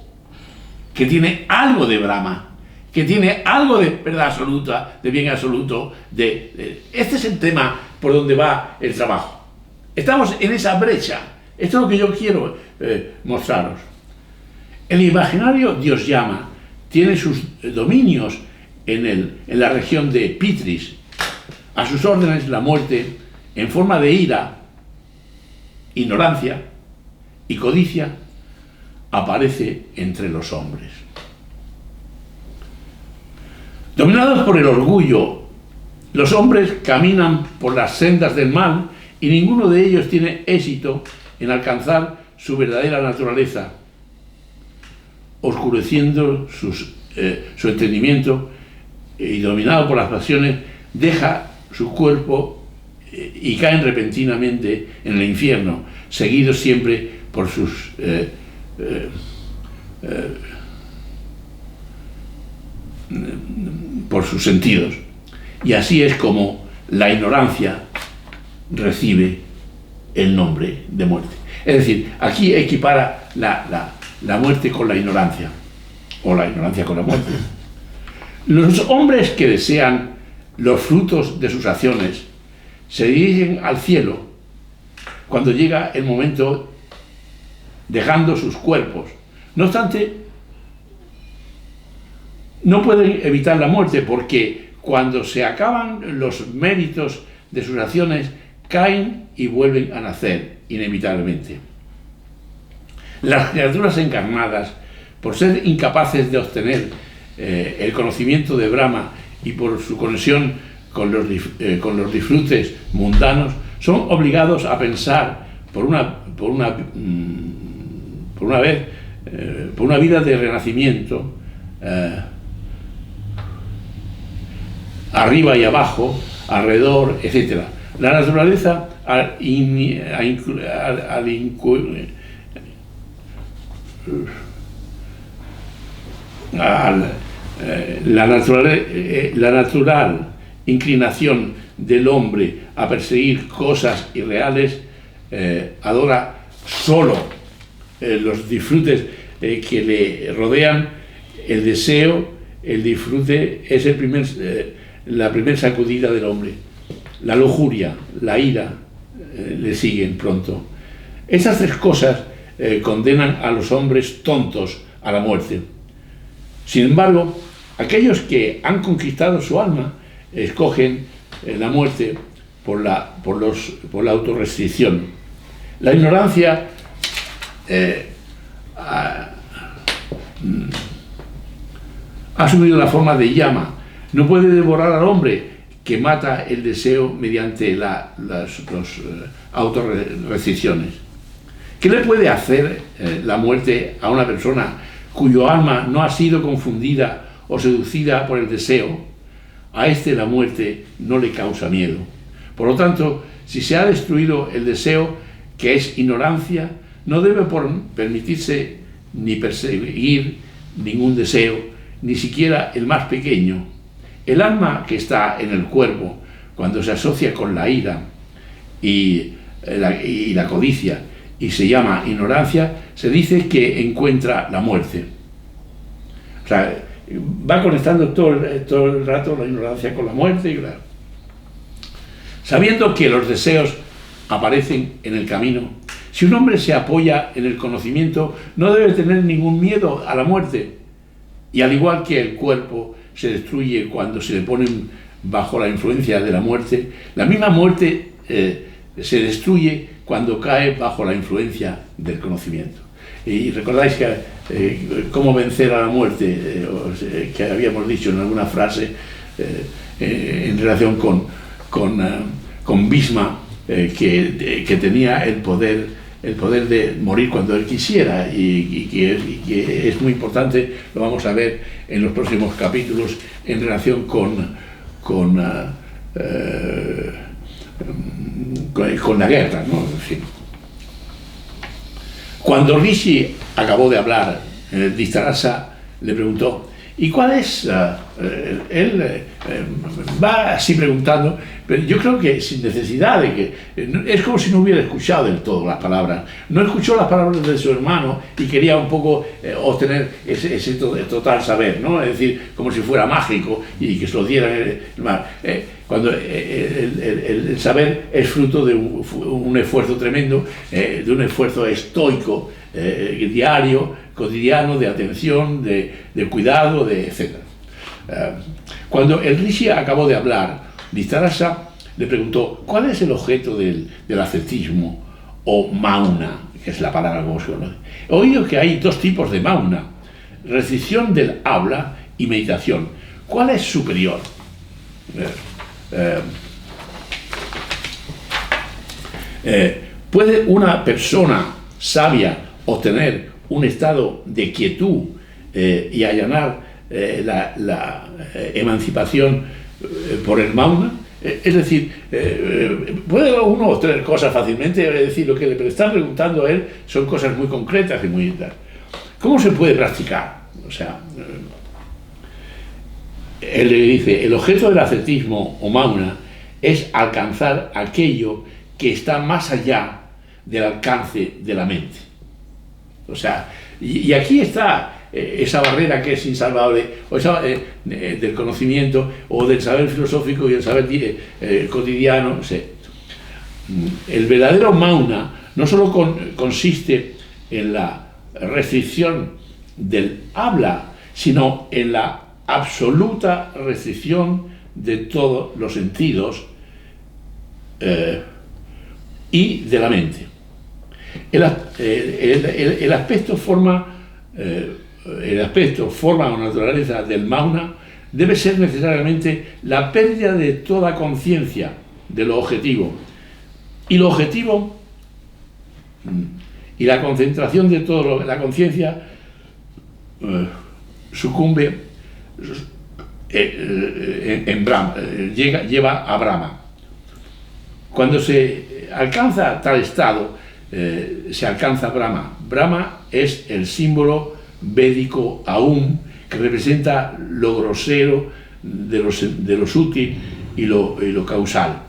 que tiene algo de Brahma, que tiene algo de verdad absoluta, de bien absoluto. Este es el tema por donde va el trabajo. Estamos en esa brecha. Esto es lo que yo quiero mostraros. El imaginario Dios Yama tiene sus dominios en la región de Pitris. A sus órdenes la muerte, en forma de ira, ignorancia y codicia, aparece entre los hombres. Dominados por el orgullo, los hombres caminan por las sendas del mal y ninguno de ellos tiene éxito en alcanzar su verdadera naturaleza, oscureciendo su entendimiento y dominado por las pasiones, deja su cuerpo y caen repentinamente en el infierno, seguidos siempre por sus sentidos. Y así es como la ignorancia recibe el nombre de muerte. Es decir, aquí equipara la muerte con la ignorancia, o la ignorancia con la muerte. Los hombres que desean los frutos de sus acciones se dirigen al cielo cuando llega el momento, dejando sus cuerpos. No obstante, no pueden evitar la muerte, porque cuando se acaban los méritos de sus acciones, caen y vuelven a nacer inevitablemente. Las criaturas encarnadas, por ser incapaces de obtener el conocimiento de Brahma y por su conexión con los disfrutes mundanos, son obligados a pensar por una vida de renacimiento, arriba y abajo, alrededor, etc. La naturaleza, la natural inclinación del hombre a perseguir cosas irreales, adora solo los disfrutes que le rodean. El deseo, el disfrute es la primera sacudida del hombre. La lujuria, la ira le siguen pronto. Esas tres cosas condenan a los hombres tontos a la muerte. Sin embargo, aquellos que han conquistado su alma escogen la muerte por la autorrestricción. La ignorancia ha asumido la forma de llama. No puede devorar al hombre, que mata el deseo mediante las autorrestricciones. ¿Qué le puede hacer la muerte a una persona cuyo alma no ha sido confundida o seducida por el deseo? A este la muerte no le causa miedo. Por lo tanto, si se ha destruido el deseo, que es ignorancia, no debe permitirse ni perseguir ningún deseo, ni siquiera el más pequeño. El alma que está en el cuerpo, cuando se asocia con la ira y la codicia, y se llama ignorancia, se dice que encuentra la muerte. O sea, va conectando todo el rato la ignorancia con la muerte. Y sabiendo que los deseos aparecen en el camino, si un hombre se apoya en el conocimiento, no debe tener ningún miedo a la muerte. Y al igual que el cuerpo se destruye cuando se le ponen bajo la influencia de la muerte, la misma muerte se destruye cuando cae bajo la influencia del conocimiento. Y recordáis que cómo vencer a la muerte, que habíamos dicho en alguna frase en relación con Bhisma, que tenía el poder de morir cuando él quisiera, y que es muy importante. Lo vamos a ver en los próximos capítulos en relación con la guerra, ¿no? En fin. Cuando Rishi acabó de hablar, Dhritarashtra le preguntó: ¿y cuál es? Él va así preguntando, pero yo creo que sin necesidad de que... Es como si no hubiera escuchado del todo las palabras. No escuchó las palabras de su hermano y quería un poco obtener ese total saber, ¿no? Es decir, como si fuera mágico y que se lo dieran. Cuando el saber es fruto de un esfuerzo tremendo, de un esfuerzo estoico, diario, cotidiano, de atención, de cuidado, etc. Cuando el Rishi acabó de hablar, Dhritarashtra le preguntó: ¿cuál es el objeto del ascetismo o mauna, que es la palabra como se conoce? He oído que hay dos tipos de mauna: restricción del habla y meditación. ¿Cuál es superior? ¿Puede una persona sabia obtener un estado de quietud y allanar la emancipación por el mauna? Es decir, ¿puede uno obtener cosas fácilmente? Es decir, lo que le están preguntando a él son cosas muy concretas y muy... ¿Cómo se puede practicar? O sea, él le dice: el objeto del ascetismo o mauna es alcanzar aquello que está más allá del alcance de la mente. O sea, y aquí está esa barrera que es insalvable, o esa, del conocimiento o del saber filosófico y el saber cotidiano. O sea, el verdadero mauna no solo consiste en la restricción del habla, sino en la absoluta restricción de todos los sentidos y de la mente. El aspecto, forma o naturaleza del mauna debe ser necesariamente la pérdida de toda conciencia de lo objetivo. Y lo objetivo y la concentración de todo la conciencia sucumbe en Brahma, lleva a Brahma. Cuando se alcanza tal estado, se alcanza Brahma. Brahma es el símbolo védico aún que representa lo grosero de lo sutil y lo causal.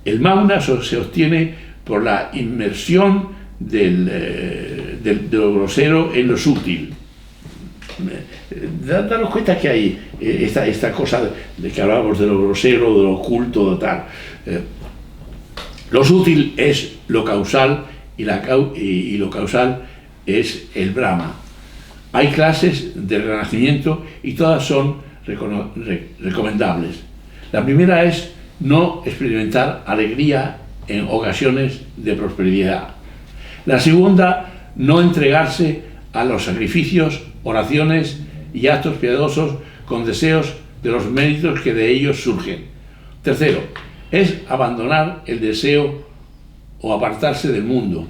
El mauna se obtiene por la inmersión de lo grosero en lo sutil. Daros cuenta que hay esta cosa de que hablábamos de lo grosero, de lo oculto, de tal. Lo sutil es lo causal y lo causal es el Brahma. Hay clases de renacimiento y todas son recomendables. La primera es no experimentar alegría en ocasiones de prosperidad. La segunda, no entregarse a los sacrificios, oraciones y actos piadosos con deseos de los méritos que de ellos surgen. Tercero, es abandonar el deseo o apartarse del mundo.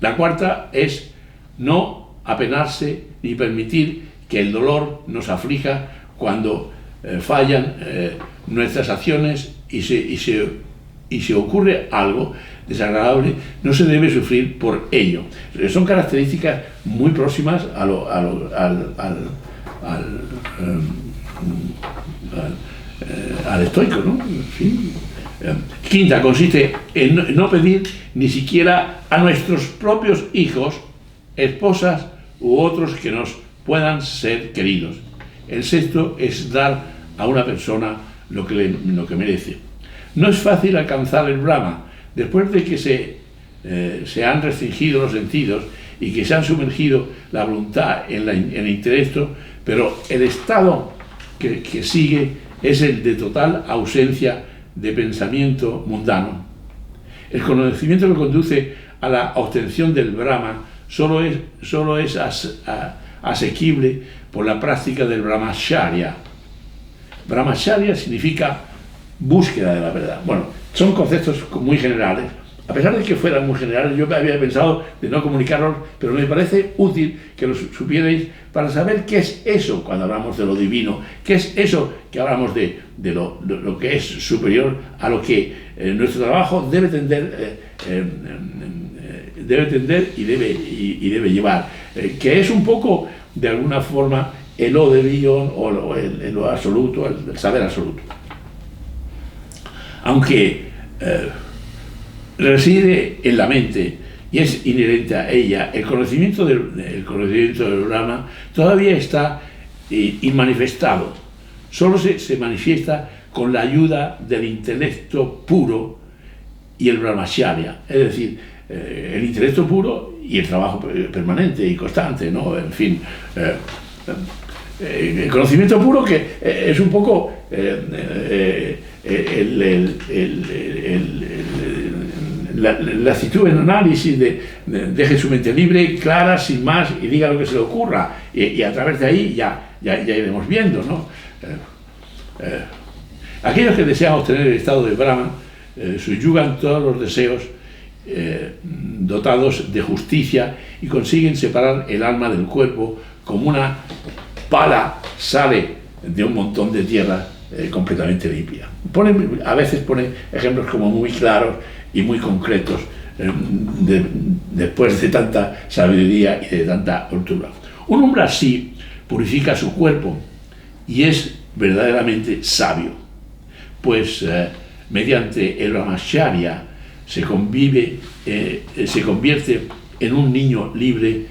La cuarta es no apenarse ni permitir que el dolor nos aflija cuando fallan nuestras acciones y si ocurre algo desagradable, no se debe sufrir por ello. Son características muy próximas al estoico, ¿no? En fin. Quinta, consiste en no pedir ni siquiera a nuestros propios hijos, esposas u otros que nos puedan ser queridos. El sexto es dar a una persona lo que merece. No es fácil alcanzar el Brahma después de que se han restringido los sentidos y que se han sumergido la voluntad en el intelecto, pero el estado que sigue es el de total ausencia de pensamiento mundano. El conocimiento que conduce a la obtención del Brahma solo es asequible por la práctica del Brahmacharya. Brahmacharya significa búsqueda de la verdad. Bueno, son conceptos muy generales. A pesar de que fueran muy generales, yo había pensado de no comunicarlos, pero me parece útil que los supierais para saber qué es eso cuando hablamos de lo divino, qué es eso que hablamos de lo que es superior a lo que nuestro trabajo debe tender y debe llevar, que es un poco, de alguna forma, el Odebion o lo absoluto, el saber absoluto. Aunque reside en la mente y es inherente a ella, el conocimiento del Brahma todavía está inmanifestado. Solo se manifiesta con la ayuda del intelecto puro y el Brahmacharya, es decir, el intelecto puro y el trabajo permanente y constante, ¿no? En fin, el conocimiento puro, que es un poco la actitud en análisis deje su mente libre, clara, sin más, y diga lo que se le ocurra, y a través de ahí ya iremos viendo, ¿no? Aquellos que desean obtener el estado de Brahman subyugan todos los deseos dotados de justicia y consiguen separar el alma del cuerpo como una pala sale de un montón de tierra completamente limpia. A veces pone ejemplos como muy claros y muy concretos después de tanta sabiduría y de tanta cultura. Un hombre así purifica su cuerpo y es verdaderamente sabio, pues mediante el Brahmacharya se convierte en un niño libre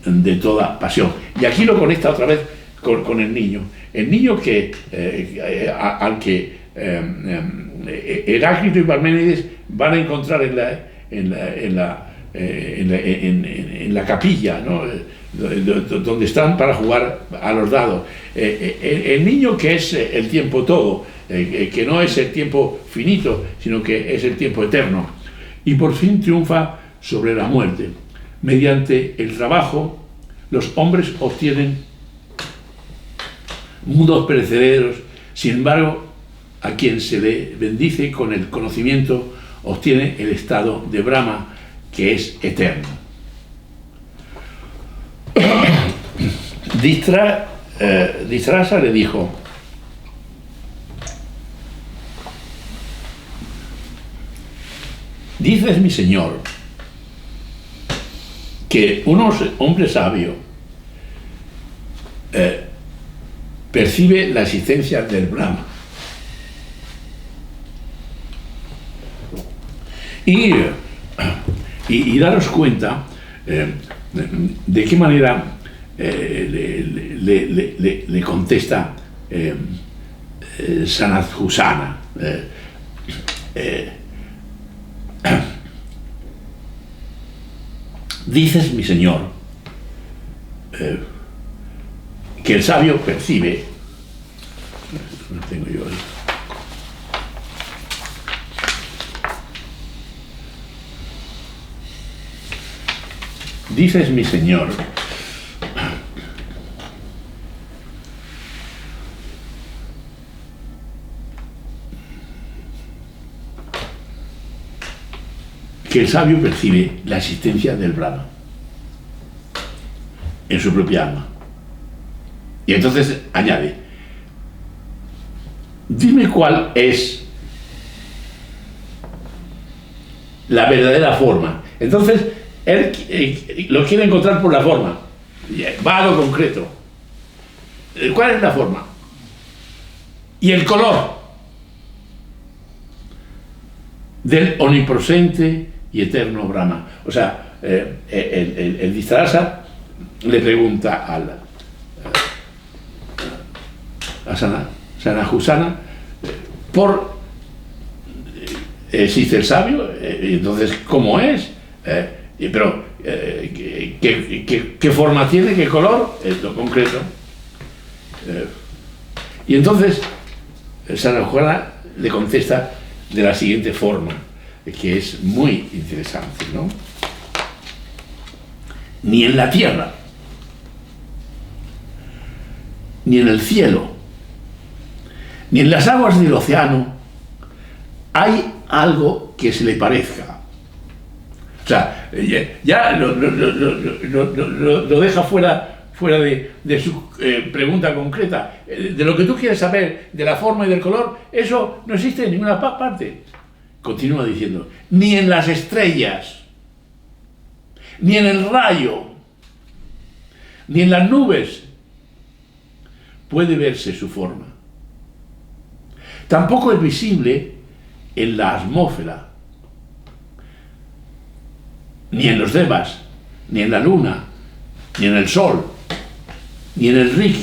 de toda pasión. Y aquí lo conecta otra vez con el niño. El niño al que Heráclito y Parménides van a encontrar en la capilla, ¿no? Donde están para jugar a los dados. El niño, que es el tiempo todo, que no es el tiempo finito, sino que es el tiempo eterno, y por fin triunfa sobre la muerte. Mediante el trabajo, los hombres obtienen mundos perecederos. Sin embargo, a quien se le bendice con el conocimiento obtiene el estado de Brahma, que es eterno. Dhritarashtra le dijo: dices, mi señor, que un hombre sabio percibe la existencia del Brahma. Y daros cuenta de qué manera le contesta Sanadhusana. Dices, mi señor, que el sabio percibe. No tengo yo ahí. Dices, mi señor, que el sabio percibe la existencia del Brahma en su propia alma. Y entonces añade: dime cuál es la verdadera forma. Entonces él lo quiere encontrar por la forma, va a lo concreto. ¿Cuál es la forma? Y el color del omnipresente y eterno Brahma. O sea, el Dhritarashtra le pregunta a Sanadhusana por existe el sabio, y entonces ¿cómo es? Pero ¿qué forma tiene? ¿Qué color? Lo concreto. Y entonces Sanadhusana le contesta de la siguiente forma, que es muy interesante, ¿no? ni en la tierra, ni en el cielo, ni en las aguas del océano hay algo que se le parezca. O sea, ya lo deja fuera de su pregunta concreta. De lo que tú quieres saber, de la forma y del color, eso no existe en ninguna parte. Continúa diciendo, ni en las estrellas, ni en el rayo, ni en las nubes puede verse su forma. Tampoco es visible en la atmósfera, ni en los Devas, ni en la luna, ni en el sol, ni en el Rig,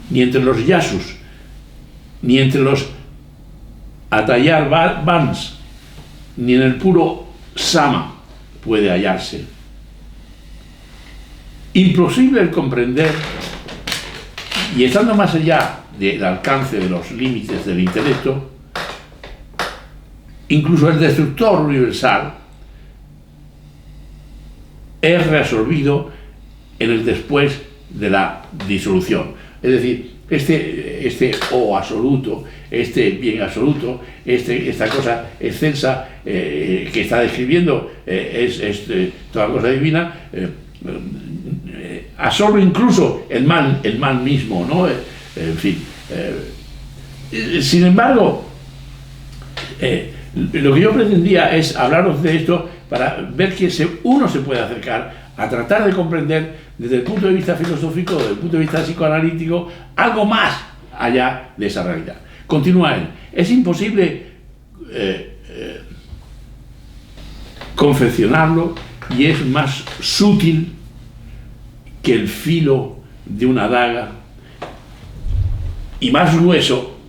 ni entre los Yasus, ni entre los Atayar Vans, ni en el puro Sama puede hallarse. Imposible el comprender, y estando más allá del alcance de los límites del intelecto, incluso el destructor universal es reabsorbido en el después de la disolución. Es decir, este O absoluto, este bien absoluto, esta cosa excelsa que está describiendo es toda cosa divina, absorbe incluso el mal mismo, ¿no? En fin. Sin embargo, lo que yo pretendía es hablaros de esto para ver que uno se puede acercar a tratar de comprender desde el punto de vista filosófico, desde el punto de vista psicoanalítico, algo más allá de esa realidad. Continúa él. Es imposible confeccionarlo y es más sutil que el filo de una daga y más grueso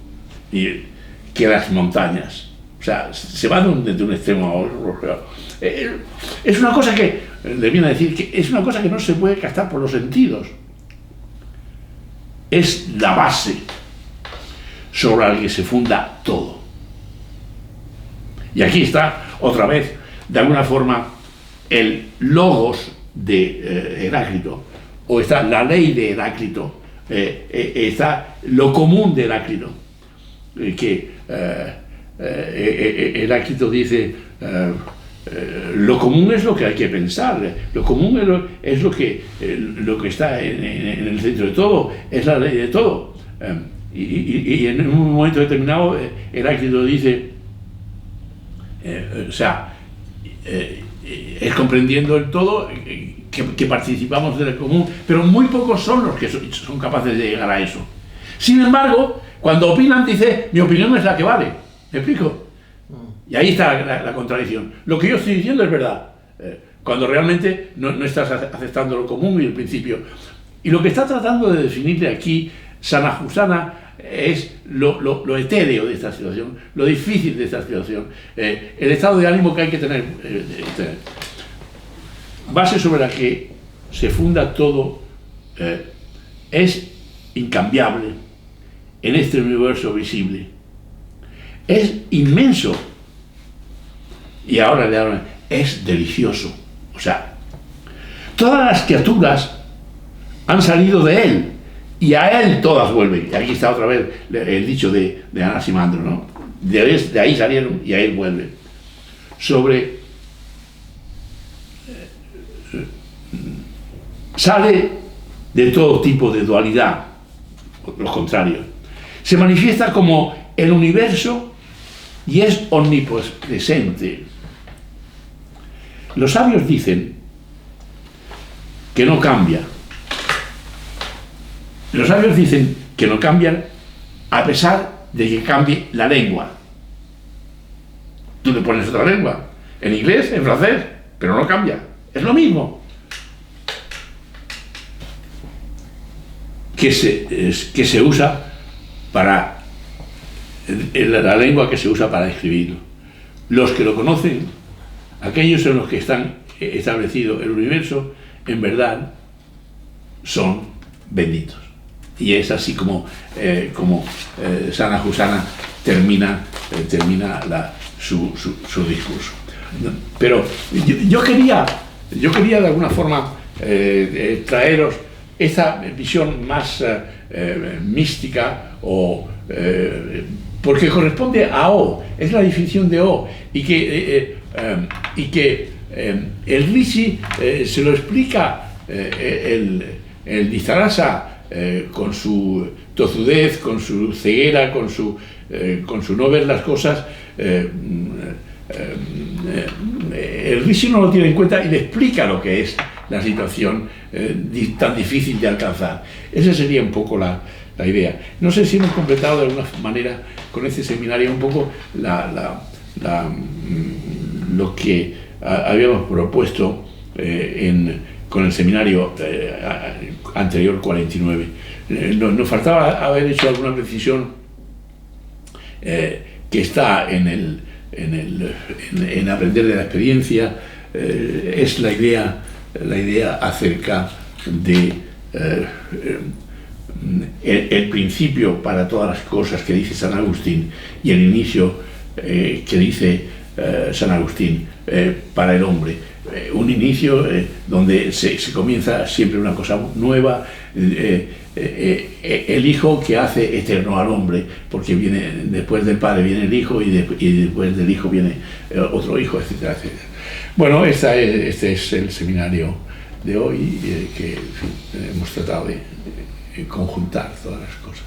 que las montañas. O sea, se va de un extremo a otro. Es una cosa que, le viene a decir, que es una cosa que no se puede captar por los sentidos. Es la base sobre la que se funda todo. Y aquí está, otra vez, de alguna forma, el logos de Heráclito, o está la ley de Heráclito, está lo común de Heráclito, que Heráclito dice, lo común es lo que hay que pensar, lo común es lo que está en el centro de todo, es la ley de todo. Y en un momento determinado Heráclito dice, es comprendiendo el todo que participamos del común, pero muy pocos son los que son capaces de llegar a eso. Sin embargo, cuando opinan, dice, mi opinión es la que vale. ¿Me explico? Y ahí está la contradicción. Lo que yo estoy diciendo es verdad, cuando realmente no estás aceptando lo común y el principio. Y lo que está tratando de definirle aquí Sanahusana es lo etéreo de esta situación, lo difícil de esta situación, el estado de ánimo que hay que tener. Base sobre la que se funda todo es incambiable en este universo visible. Es inmenso y ahora es delicioso. O sea, todas las criaturas han salido de él y a él todas vuelven. Y aquí está otra vez el dicho de Anaximandro, ¿no? De ahí salieron y a él vuelven. Sale de todo tipo de dualidad, lo contrario. Se manifiesta como el universo y es omnipresente. Los sabios dicen que no cambia. Los sabios dicen que no cambian a pesar de que cambie la lengua. Tú le pones otra lengua, en inglés, en francés, pero no cambia. Es lo mismo. Que se usa para la lengua que se usa para escribirlo. Los que lo conocen, aquellos en los que están establecido el universo, en verdad son benditos. Y es así como Sanahusana termina su discurso. Pero yo quería de alguna forma traeros esa visión más mística porque corresponde a O, es la definición de O, y que el Rishi se lo explica el Distarasa con su tozudez, con su ceguera, con su no ver las cosas. El Rishi no lo tiene en cuenta y le explica lo que es la situación tan difícil de alcanzar. Esa sería un poco la idea. No sé si hemos completado de alguna manera con este seminario un poco lo que habíamos propuesto con el seminario anterior 49. Nos faltaba haber hecho alguna precisión que está en aprender de la experiencia. Es la idea acerca de el principio para todas las cosas que dice San Agustín y el inicio que dice San Agustín para el hombre. Un inicio donde se comienza siempre una cosa nueva, el Hijo que hace eterno al hombre, porque después del Padre viene el Hijo y después del Hijo viene otro Hijo, etcétera, etcétera. Bueno, este es el seminario de hoy, que en fin, hemos tratado de conjuntar todas las cosas.